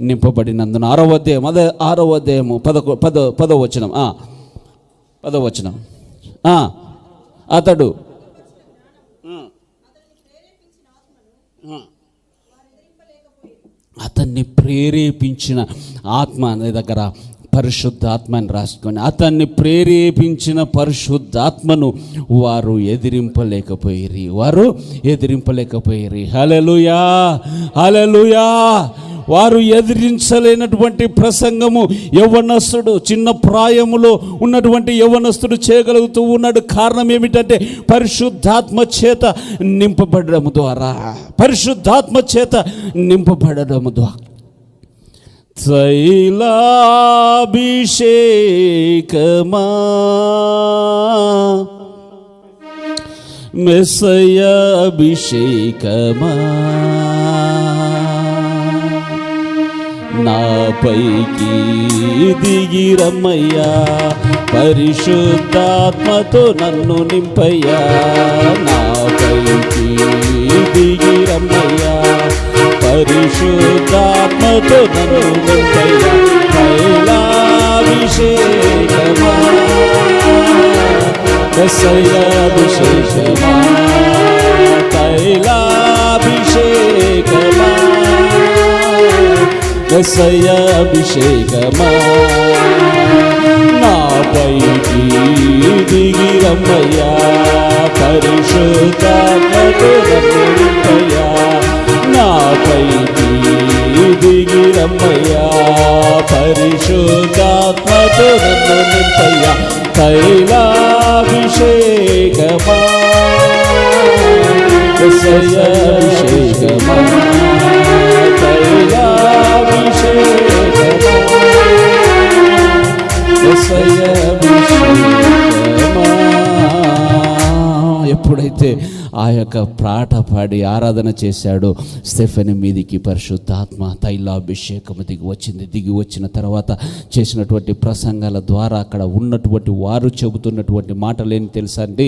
నింపబడినందున. 6వ అధ్యాయము 10వ వచనం. అతడు అతన్ని ప్రేరేపించిన ఆత్మ అనే దగ్గర పరిశుద్ధాత్మ అని రాసుకొని, అతన్ని ప్రేరేపించిన పరిశుద్ధాత్మను వారు ఎదిరింపలేకపోయిరి. హల్లెలూయా! హల్లెలూయా! వారు ఎదిరించలేనటువంటి ప్రసంగము యవ్వనస్తుడు, చిన్న ప్రాయములో ఉన్నటువంటి యవ్వనస్తుడు చేయగలుగుతూ ఉన్నాడు. కారణం ఏమిటంటే పరిశుద్ధాత్మ చేత నింపబడడం ద్వారా. పరిశుద్ధాత్మ చేత నింపబడడం ద్వారా. తైలాభిషేకమా మెస్సయ్య అభిషేకమా నాపైకి దిగిరమ్మయ్యా, పరిశుద్ధాత్మతో నన్ను నింపయ్యా. నాపైకి దిగిరమ్మయ్యా, పరిశుద్ధాత్మతో నన్ను నింపయ్యా. తైలాభిషేకమా మెస్సయ్య అభిషేకమా, తైలాభిషేకమా మెస్సయ్య అభిషేకమా. నాపైకి దిగిరమ్మయ్యా, పరిశుద్ధాత్మతో నన్ను నింపయ్యా. నాపైకి దిగిరమ్మయ్యా, పరిశుద్ధాత్మతో నన్ను నింపయ్యా. తైలాభిషేకమా మెస్సయ్య అభిషేకమా, తైలాభిషేకమా మెస్సయ్య అభిషేకమా. ఎప్పుడైతే ఆ యొక్క పాట పాడి ఆరాధన చేశాడో స్టెఫెను మీదికి పరిశుద్ధాత్మ తైలాభిషేకము దిగి వచ్చిన తర్వాత చేసినటువంటి ప్రసంగాల ద్వారా అక్కడ ఉన్నటువంటి వారు చెబుతున్నటువంటి మాటలు ఏం తెలుసా అండి?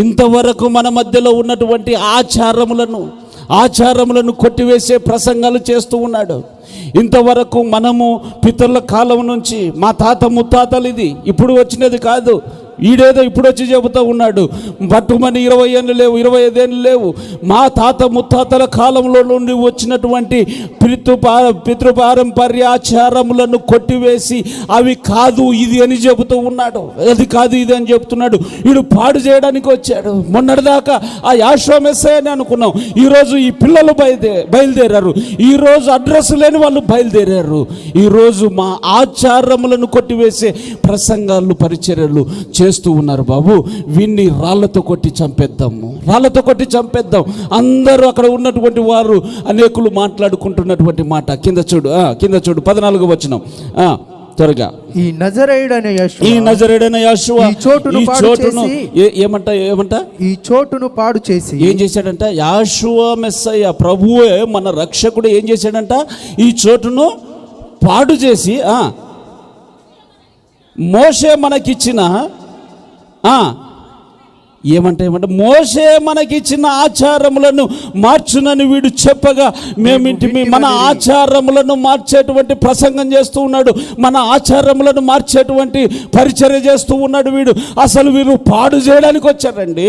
ఇంతవరకు మన మధ్యలో ఉన్నటువంటి ఆచారములను కొట్టివేసే ప్రసంగాలు చేస్తూ ఉన్నాడు. ఇంతవరకు మనము పితరుల కాలం నుంచి మా తాత ముత్తాతలు ఇది ఇప్పుడు వచ్చినది కాదు, ఈడేదో ఇప్పుడు వచ్చి చెబుతూ ఉన్నాడు. పట్టుమని 20 ఏళ్ళు లేవు, 25 ఏళ్ళు లేవు. మా తాత ముత్తాతల కాలంలో నుండి వచ్చినటువంటి పితృపారంపర్యాచారములను కొట్టివేసి అవి కాదు ఇది అని చెబుతూ ఉన్నాడు. అది కాదు ఇది అని చెప్తున్నాడు. వీడు పాడు చేయడానికి వచ్చాడు. మొన్నటిదాకా ఆ యాషోవా మెస్సయ్య అని అనుకున్నాం. ఈరోజు ఈ పిల్లలు బయలుదేరారు. ఈరోజు అడ్రస్ లేని వాళ్ళు బయలుదేరారు. ఈరోజు మా ఆచారములను కొట్టివేసే ప్రసంగాలు, పరిచర్యలు చేస్తూ ఉన్నారు. బాబు వీన్ని రాళ్లతో కొట్టి చంపేద్దాం. అందరూ అక్కడ ఉన్నటువంటి వారు అనేకులు మాట్లాడుకుంటున్నటువంటి మాట. కింద చూడు 14వ వచనం త్వరగా. ఈ నజరేయుడైన యోషువ ఈ చోటును పాడు చేసి ఏం చేశాడంట? యోషువ మెస్సయ్య ప్రభువే మన రక్షకుడు ఏం చేశాడంట? ఈ చోటును పాడు చేసి మోషే మనకిచ్చిన ఏమంటే మోషే మనకిచ్చిన ఆచారములను మార్చునని వీడు చెప్పగా మేమింటిమి. మన ఆచారములను మార్చేటువంటి ప్రసంగం చేస్తూ ఉన్నాడు, మన ఆచారములను మార్చేటువంటి పరిచర్య చేస్తూ ఉన్నాడు వీడు. అసలు వీరు పాడు చేయడానికి వచ్చారండి.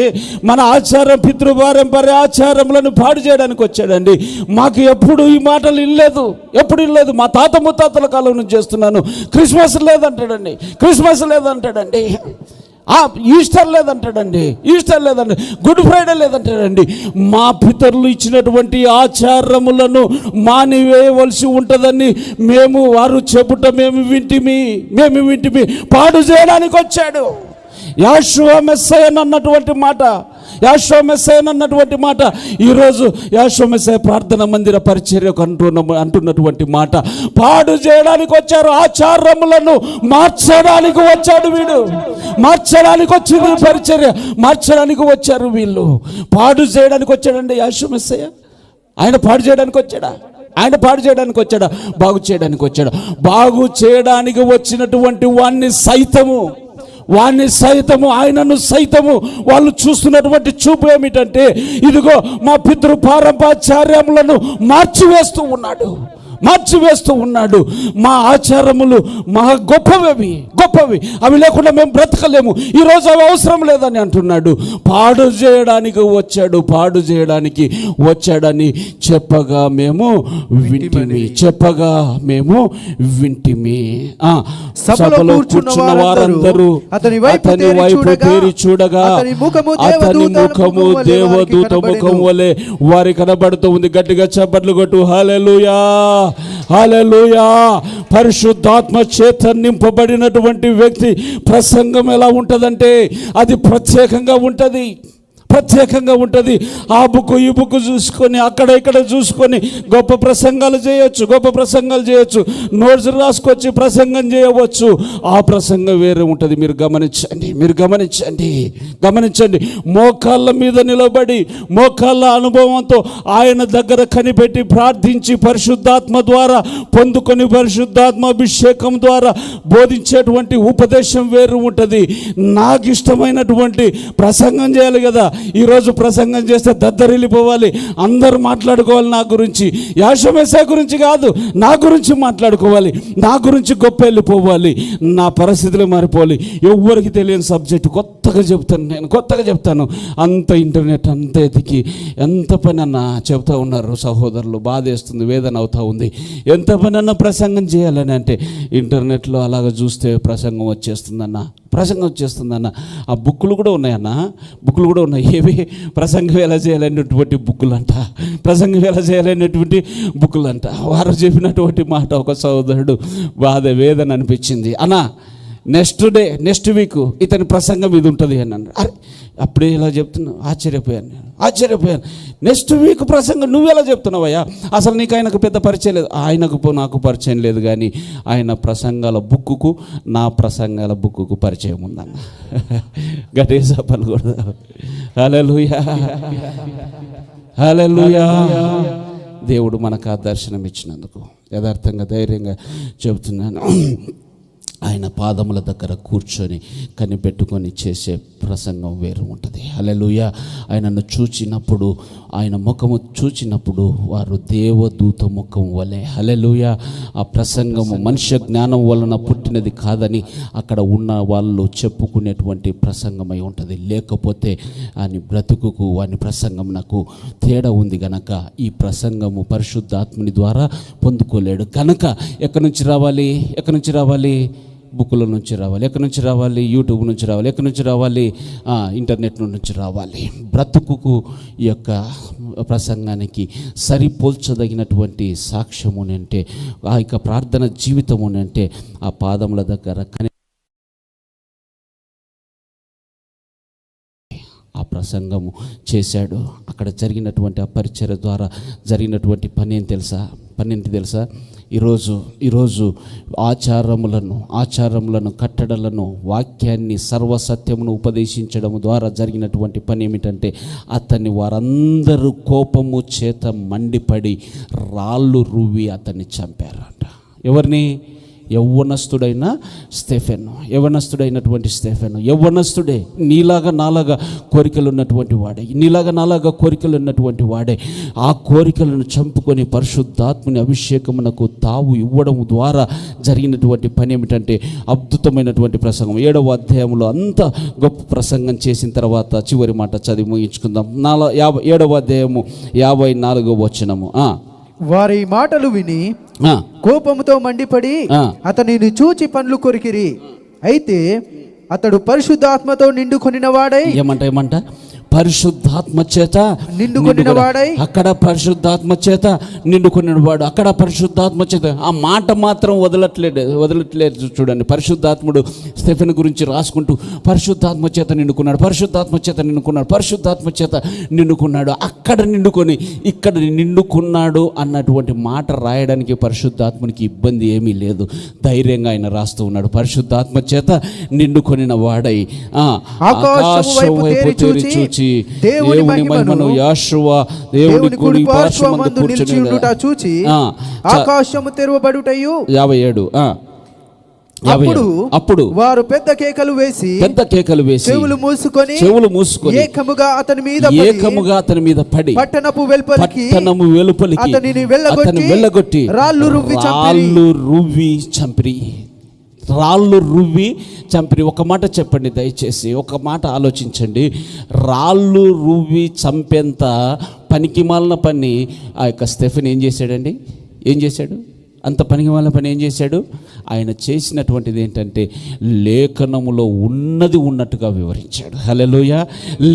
మన ఆచారం, పితృపారంపర్య ఆచారములను పాడు చేయడానికి వచ్చాడండి. మాకు ఎప్పుడు ఈ మాటలు ఇల్లేదు, ఎప్పుడు ఇల్లేదు. మా తాత ముత్తాతల కాలం నుంచి చేస్తున్నాను. క్రిస్మస్ లేదంటాడండి, క్రిస్మస్ లేదంటాడండి, ఈస్టర్ లేదంటాడండి, ఈస్టర్ లేదండి, గుడ్ ఫ్రైడే లేదంటాడండి. మా పితరులు ఇచ్చినటువంటి ఆచారములను మానివేయవలసి ఉంటుందని వారు చెబుట మేము వింటిమి. పాడు చేయడానికి వచ్చాడు. యెహోవా మెస్సయ్య అన్నటువంటి మాట ఈరోజు యెహోవా మెస్సయ్య ప్రార్థన మందిర పరిచర్యకు అంటున్నటువంటి మాట. పాడు చేయడానికి వచ్చారు, ఆచారములను మార్చడానికి వచ్చాడు వీడు. మార్చడానికి వచ్చింది పరిచర్య, మార్చడానికి వచ్చారు వీళ్ళు. పాడు చేయడానికి వచ్చాడండి యెహోవా మెస్సయ్య. ఆయన పాడు చేయడానికి వచ్చాడా? ఆయన పాడు చేయడానికి వచ్చాడా? బాగు చేయడానికి వచ్చాడా? బాగు చేయడానికి వచ్చినటువంటి వాణ్ణి సైతము ఆయనను సైతము వాళ్ళు చూస్తున్నటువంటి చూపు ఏమిటంటే, ఇదిగో మా పితృ పారంపర్యాచార్యములను మార్చివేస్తూ ఉన్నాడు. మా ఆచారములు మహా గొప్పవి, అవి లేకుండా మేము బ్రతకలేము, ఈరోజు అవి అవసరం లేదని అంటున్నాడు. పాడు చేయడానికి వచ్చాడని చెప్పగా మేము వింటిమి. సభలో కూర్చున్న వారందరూ అతని వైపు తేరి చూడగా అతని ముఖము దేవదూత ముఖం వలె వారి కనబడుతూ ఉంది. గట్టిగా చప్పట్లు కొట్టు. హల్లెలూయా, హల్లెలూయా. పరిశుద్ధాత్మ చేత నింపబడినటువంటి వ్యక్తి ప్రసంగం ఎలా ఉంటుందంటే అది ప్రత్యేకంగా ఉంటుంది. ఆ బుక్ ఈ బుక్ చూసుకొని అక్కడ ఇక్కడ చూసుకొని గొప్ప ప్రసంగాలు చేయొచ్చు, నోట్స్ రాసుకొచ్చి ప్రసంగం చేయవచ్చు. ఆ ప్రసంగం వేరే ఉంటుంది. మీరు గమనించండి. మోకాళ్ళ మీద నిలబడి మోకాళ్ళ అనుభవంతో ఆయన దగ్గర కనిపెట్టి ప్రార్థించి పరిశుద్ధాత్మ ద్వారా పొందుకొని పరిశుద్ధాత్మ అభిషేకం ద్వారా బోధించేటువంటి ఉపదేశం వేరు ఉంటుంది. నాకు ఇష్టమైనటువంటి ప్రసంగం చేయాలి కదా. ఈరోజు ప్రసంగం చేస్తే దద్దరిల్లిపోవాలి, అందరూ మాట్లాడుకోవాలి నా గురించి. యెహోవా మెస్సయ్య గురించి కాదు, నా గురించి మాట్లాడుకోవాలి, నా గురించి గొప్ప వెళ్ళిపోవాలి, నా పరిస్థితులు మారిపోవాలి. ఎవ్వరికి తెలియని సబ్జెక్టు కొత్తగా చెప్తాను. అంత ఇంటర్నెట్ అంత ఎతికి ఎంత పని అన్న చెప్తా ఉన్నారు సహోదరులు. బాధేస్తుంది, వేదన అవుతా ఉంది. ఎంత పని అన్న ప్రసంగం చేయాలని అంటే ఇంటర్నెట్లో అలాగ చూస్తే ప్రసంగం వచ్చేస్తుందన్న. ఆ బుక్కులు కూడా ఉన్నాయి. ఏవి ప్రసంగం ఎలా చేయాలనేటువంటి బుక్కులంట. వారు చెప్పినటువంటి మాట ఒక సహోదరుడు వేదన అనిపించింది. అన్నా నెక్స్ట్ వీక్ ఇతని ప్రసంగం ఇది ఉంటుంది అని అన్నాడు. అరే అప్పుడే ఇలా చెప్తున్నావు, ఆశ్చర్యపోయాను. నెక్స్ట్ వీక్ ప్రసంగం నువ్వెలా చెప్తున్నావయ్యా? అసలు నీకు ఆయనకు పెద్ద పరిచయం లేదు. నాకు పరిచయం లేదు, కానీ ఆయన ప్రసంగాల బుక్కుకు నా ప్రసంగాల బుక్కుకు పరిచయం ఉందన్న. గట్టిగా చెప్పాలి కూడా. హల్లెలూయా. దేవుడు మనకు ఆ దర్శనం ఇచ్చినందుకు యథార్థంగా ధైర్యంగా చెబుతున్నాను. ఆయన పాదముల దగ్గర కూర్చొని కనిపెట్టుకొని చేసే ప్రసంగం వేరు ఉంటుంది. హల్లెలూయా. ఆయనను చూచినప్పుడు, ఆయన ముఖము చూచినప్పుడు వారు దేవదూత ముఖం వలె. హల్లెలూయా. ఆ ప్రసంగము మనుష్య జ్ఞానం వలన పుట్టినది కాదని అక్కడ ఉన్న వాళ్ళు చెప్పుకునేటువంటి ప్రసంగమై ఉంటుంది. లేకపోతే ఆయన బ్రతుకుకు వాని ప్రసంగం నాకు తేడా ఉంది గనక ఈ ప్రసంగము పరిశుద్ధాత్ముని ద్వారా పొందుకోలేడు గనక ఎక్కడి నుంచి రావాలి? బుక్కుల నుంచి రావాలి. ఎక్కడి నుంచి రావాలి? యూట్యూబ్ నుంచి రావాలి. ఎక్కడి నుంచి రావాలి? ఇంటర్నెట్ నుంచి రావాలి. బ్రతుకుకు ఈ యొక్క ప్రసంగానికి సరిపోల్చదగినటువంటి సాక్ష్యము అంటే, ఆ యొక్క ప్రార్థన జీవితము అంటే ఆ పాదముల దగ్గర ఆ ప్రసంగము చేశాడు. అక్కడ జరిగినటువంటి ఆ పరిచర్య ద్వారా జరిగినటువంటి పని ఏంటి తెలుసా? ఈరోజు ఆచారములను కట్టడలను వాక్యాన్ని సర్వసత్యమును ఉపదేశించడం ద్వారా జరిగినటువంటి పని ఏమిటంటే అతన్ని వారందరూ కోపము చేత మండిపడి రాళ్ళు రువ్వి అతన్ని చంపారంట. ఎవరిని? యవ్వనస్తుడైన స్టెఫెను, యవ్వనస్తుడైనటువంటి స్టెఫెను, యవ్వనస్తుడే, నీలాగా నాలాగా కోరికలు ఉన్నటువంటి వాడే, నీలాగా నాలాగా కోరికలు ఉన్నటువంటి వాడే. ఆ కోరికలను చంపుకొని పరిశుద్ధాత్మని అభిషేకమునకు తావు ఇవ్వడం ద్వారా జరిగినటువంటి పని ఏమిటంటే అద్భుతమైనటువంటి ప్రసంగం. 7వ అధ్యాయంలో అంత గొప్ప ప్రసంగం చేసిన తర్వాత చివరి మాట చదివి ముగించుకుందాం. 7వ అధ్యాయము 54వ వచనము. వారి మాటలు విని కోపముతో మండిపడి అతనిని చూచి పండ్లు కొరికిరి. అయితే అతడు పరిశుద్ధాత్మతో నిండుకొనిన వాడై, ఏమంట పరిశుద్ధాత్మ చేత నిండుకొనిన వాడై, అక్కడ పరిశుద్ధాత్మ చేత నిండుకొనిన వాడు, అక్కడ పరిశుద్ధాత్మ చేత. ఆ మాట మాత్రం వదలట్లేదు చూడండి. పరిశుద్ధాత్ముడు స్టెఫెన్ గురించి రాసుకుంటూ పరిశుద్ధాత్మ చేత నిండుకున్నాడు, పరిశుద్ధాత్మ చేత నిండుకున్నాడు, పరిశుద్ధాత్మ చేత నిండుకున్నాడు. అక్కడ నిండుకొని ఇక్కడ నిండుకున్నాడు అన్నటువంటి మాట రాయడానికి పరిశుద్ధాత్మనికి ఇబ్బంది ఏమీ లేదు. ధైర్యంగా ఆయన రాస్తూ ఉన్నాడు. పరిశుద్ధాత్మ చేత నిండుకొనిన వాడై ఆకాశం వైపు తేరి చూచి దేవుని మహిమను యోషువ దేవుని కుడి పార్శ్వమందు నిలిచి ఉండుట చూచి ఆకాశము తెరవబడుటయు. 57 అప్పుడు వారు పెద్ద కేకలు వేసి చెవులు మూసుకొని ఏకముగా అతని మీద పడి పట్టణము వెలుపలికి అతనిని వెళ్ళగొట్టి రాళ్ళు రువ్వి చంపిరి. ఒక మాట చెప్పండి దయచేసి, ఒక మాట ఆలోచించండి. రాళ్ళు రువ్వి చంపేంత పనికిమాలిన పని ఆ యొక్క స్టెఫెన్ ఏం చేశాడు? అంత పనికిమాలిన పని ఏం చేశాడు? ఆయన చేసినటువంటిది ఏంటంటే లేఖనములో ఉన్నది ఉన్నట్టుగా వివరించాడు. హల్లెలూయా.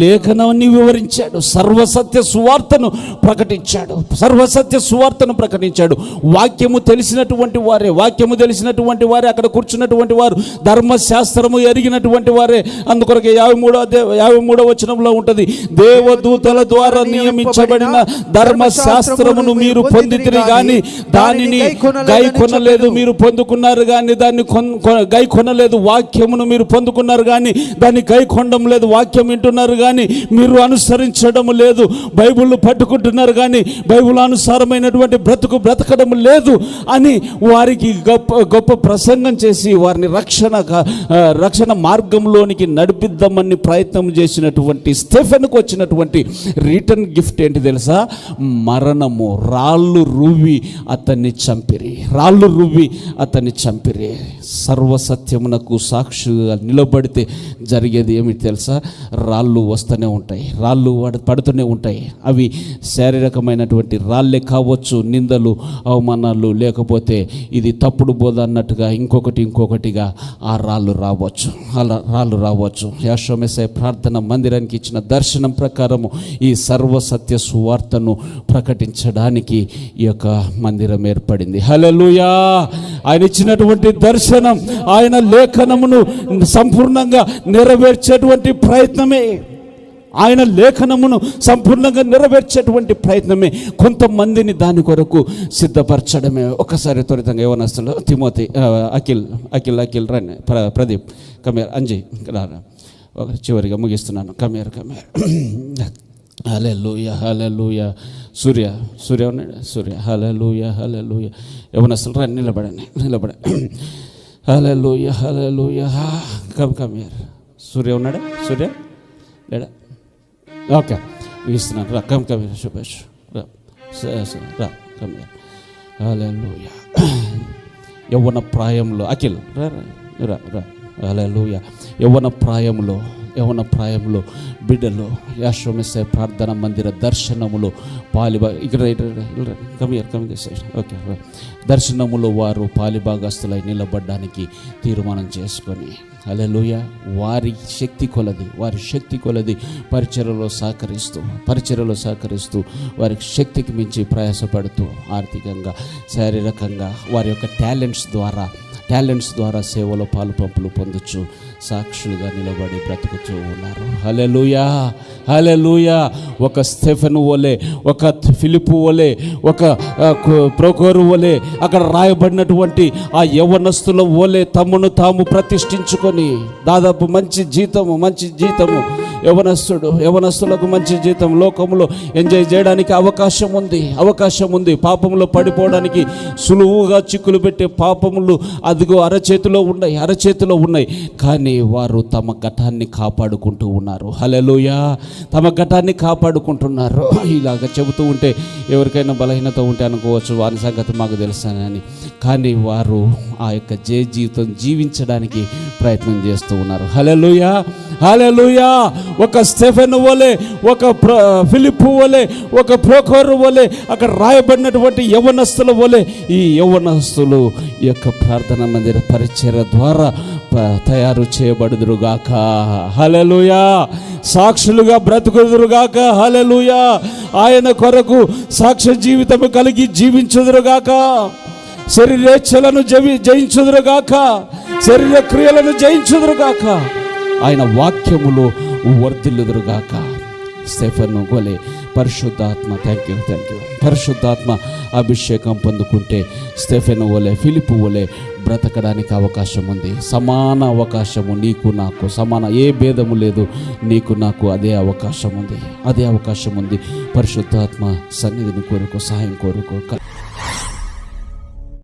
లేఖనాన్ని వివరించాడు, సర్వసత్య సువార్తను ప్రకటించాడు. వాక్యము తెలిసినటువంటి వారే అక్కడ కూర్చున్నటువంటి వారు, ధర్మశాస్త్రము ఎరిగినటువంటి వారే. అందుకొరకు 53వ వచనంలో ఉంటుంది, దేవదూతల ద్వారా నియమించబడిన ధర్మశాస్త్రమును మీరు పొందితిరి గాని దానిని గై కొనలేదు. మీరు పొందుకున్నారు కానీ దాన్ని గై కొనలేదు. వాక్యమును మీరు పొందుకున్నారు కానీ దాన్ని గై కొనడం లేదు. వాక్యం వింటున్నారు కానీ మీరు అనుసరించడం లేదు. బైబిల్ పట్టుకుంటున్నారు కానీ బైబిల్ అనుసారమైనటువంటి బ్రతకడం లేదు అని వారికి గొప్ప ప్రసంగం చేసి వారిని రక్షణ మార్గంలోనికి నడిపిద్దామని ప్రయత్నం చేసినటువంటి స్టెఫెన్కు వచ్చినటువంటి రిటర్న్ గిఫ్ట్ ఏంటి తెలుసా? మరణము. రాళ్ళు రువ్వి అతన్ని చంపిరి. సర్వసత్యమునకు సాక్షిగా నిలబడితే జరిగేది ఏమిటి తెలుసా? రాళ్ళు వస్తూనే ఉంటాయి, రాళ్ళు పడుతూనే ఉంటాయి. అవి శారీరకమైనటువంటి రాళ్ళే కావచ్చు, నిందలు, అవమానాలు, లేకపోతే ఇది తప్పుడు బోధ అన్నట్టుగా ఇంకొకటిగా ఆ రాళ్ళు రావచ్చు. యేషోమెస్సయ్య ప్రార్థన మందిరానికి ఇచ్చిన దర్శనం ప్రకారము ఈ సర్వసత్య సువార్తను ప్రకటించడానికి ఈ యొక్క మందిరం ఏర్పడింది. హల్లెలూయా. ఆయన ఇచ్చినటువంటి దర్శనం, ఆయన లేఖనమును సంపూర్ణంగా నెరవేర్చేటువంటి ప్రయత్నమే, కొంతమందిని దాని కొరకు సిద్ధపరచడమే. ఒకసారి త్వరితంగా యవ్వనస్తులు తిమోతి, అఖిల్ రండి, ప్రదీప్ కమేర్, అంజయ్ చివరిగా ముగిస్తున్నాను. కమేర్ హల్లెలూయా. సూర్య ఉన్నాడు. హల్లెలూయా. యవ్వనస్తులు రండి, నిలబడండి. హల్లెలూయా. కమేర్. సూర్య ఉన్నాడా? సూర్య లేడా? ఓకే, ఇస్తున్నాను. రా కమేర్. శుభేష్ రా కమేర్. హల్లెలూయా. యవ్వన ప్రాయంలో అఖిల్ రా. హల్లెలూయా. యవ్వన ప్రాయంలో బిడ్డలు యేషోమెస్సయ్య ప్రార్థన మందిర దర్శనములో ఓకే, దర్శనములో వారు పాలిభాగస్తులై నిలబడడానికి తీర్మానం చేసుకొని, హల్లెలూయా, వారి శక్తి కొలది పరిచర్యలో సహకరిస్తూ వారికి శక్తికి మించి ప్రయాసపడుతూ ఆర్థికంగా, శారీరకంగా వారి యొక్క టాలెంట్స్ ద్వారా సేవలో పాలుపంపులు పొందొచ్చు సాక్షులుగా నిలబడి బ్రతుకుతూ ఉన్నారు. హల్లెలూయా. ఒక స్టెఫెను వలె, ఒక ఫిలిప్పు వలె, ఒక ప్రోకోరు వలె అక్కడ రాయబడినటువంటి ఆ యవ్వనస్తుల వలె తమను తాము ప్రతిష్ఠించుకొని దాదాపు మంచి జీతము యవనస్తులకు మంచి జీతం, లోకంలో ఎంజాయ్ చేయడానికి అవకాశం ఉంది. పాపంలో పడిపోవడానికి సులువుగా చిక్కులు పెట్టే పాపములు అదిగో అరచేతిలో ఉన్నాయి. కానీ వారు తమ ఘటాన్ని కాపాడుకుంటూ ఉన్నారు. హల్లెలూయా, తమ ఘటాన్ని కాపాడుకుంటున్నారు. ఇలాగ చెబుతూ ఉంటే ఎవరికైనా బలహీనత ఉంటే అనుకోవచ్చు, వారి సంగతి మాకు తెలుసానని. కానీ వారు ఆ యొక్క జీవితం జీవించడానికి ప్రయత్నం చేస్తూ ఉన్నారు. హల్లెలూయా, హల్లెలూయా. ఒక స్టెఫెను వలె, ఒక ఫిలిప్పు వలె, ఒక ప్రోకోరు వలె, అక్కడ రాయబడినటువంటి యవనస్తుల వలె ఈ యవనస్తులు ఈ యొక్క ప్రార్థన మందిర పరిచర్య ద్వారా తయారు చేయబడుదురుగాక. హల్లెలూయా. సాక్షులుగా బ్రతుకుదురుగాక. హల్లెలూయా. ఆయన కొరకు సాక్ష్య జీవితం కలిగి జీవించుదురుగాక. శరీరేచ్ఛలను జయించుదురుగాక. శరీర క్రియలను జయించుదురుగాక. ఆయన వాక్యములో వర్ధిల్లుదురుగాక. స్టెఫెను వలె పరిశుద్ధాత్మ, థ్యాంక్ యూ పరిశుద్ధాత్మ అభిషేకం పొందుకుంటే స్టెఫెను వలె, ఫిలిప్పు వలె బ్రతకడానికి అవకాశం ఉంది. సమాన అవకాశము నీకు నాకు, ఏ భేదము లేదు. నీకు నాకు అదే అవకాశం ఉంది. పరిశుద్ధాత్మ సన్నిధిని కోరుకో, సహాయం కోరుకో.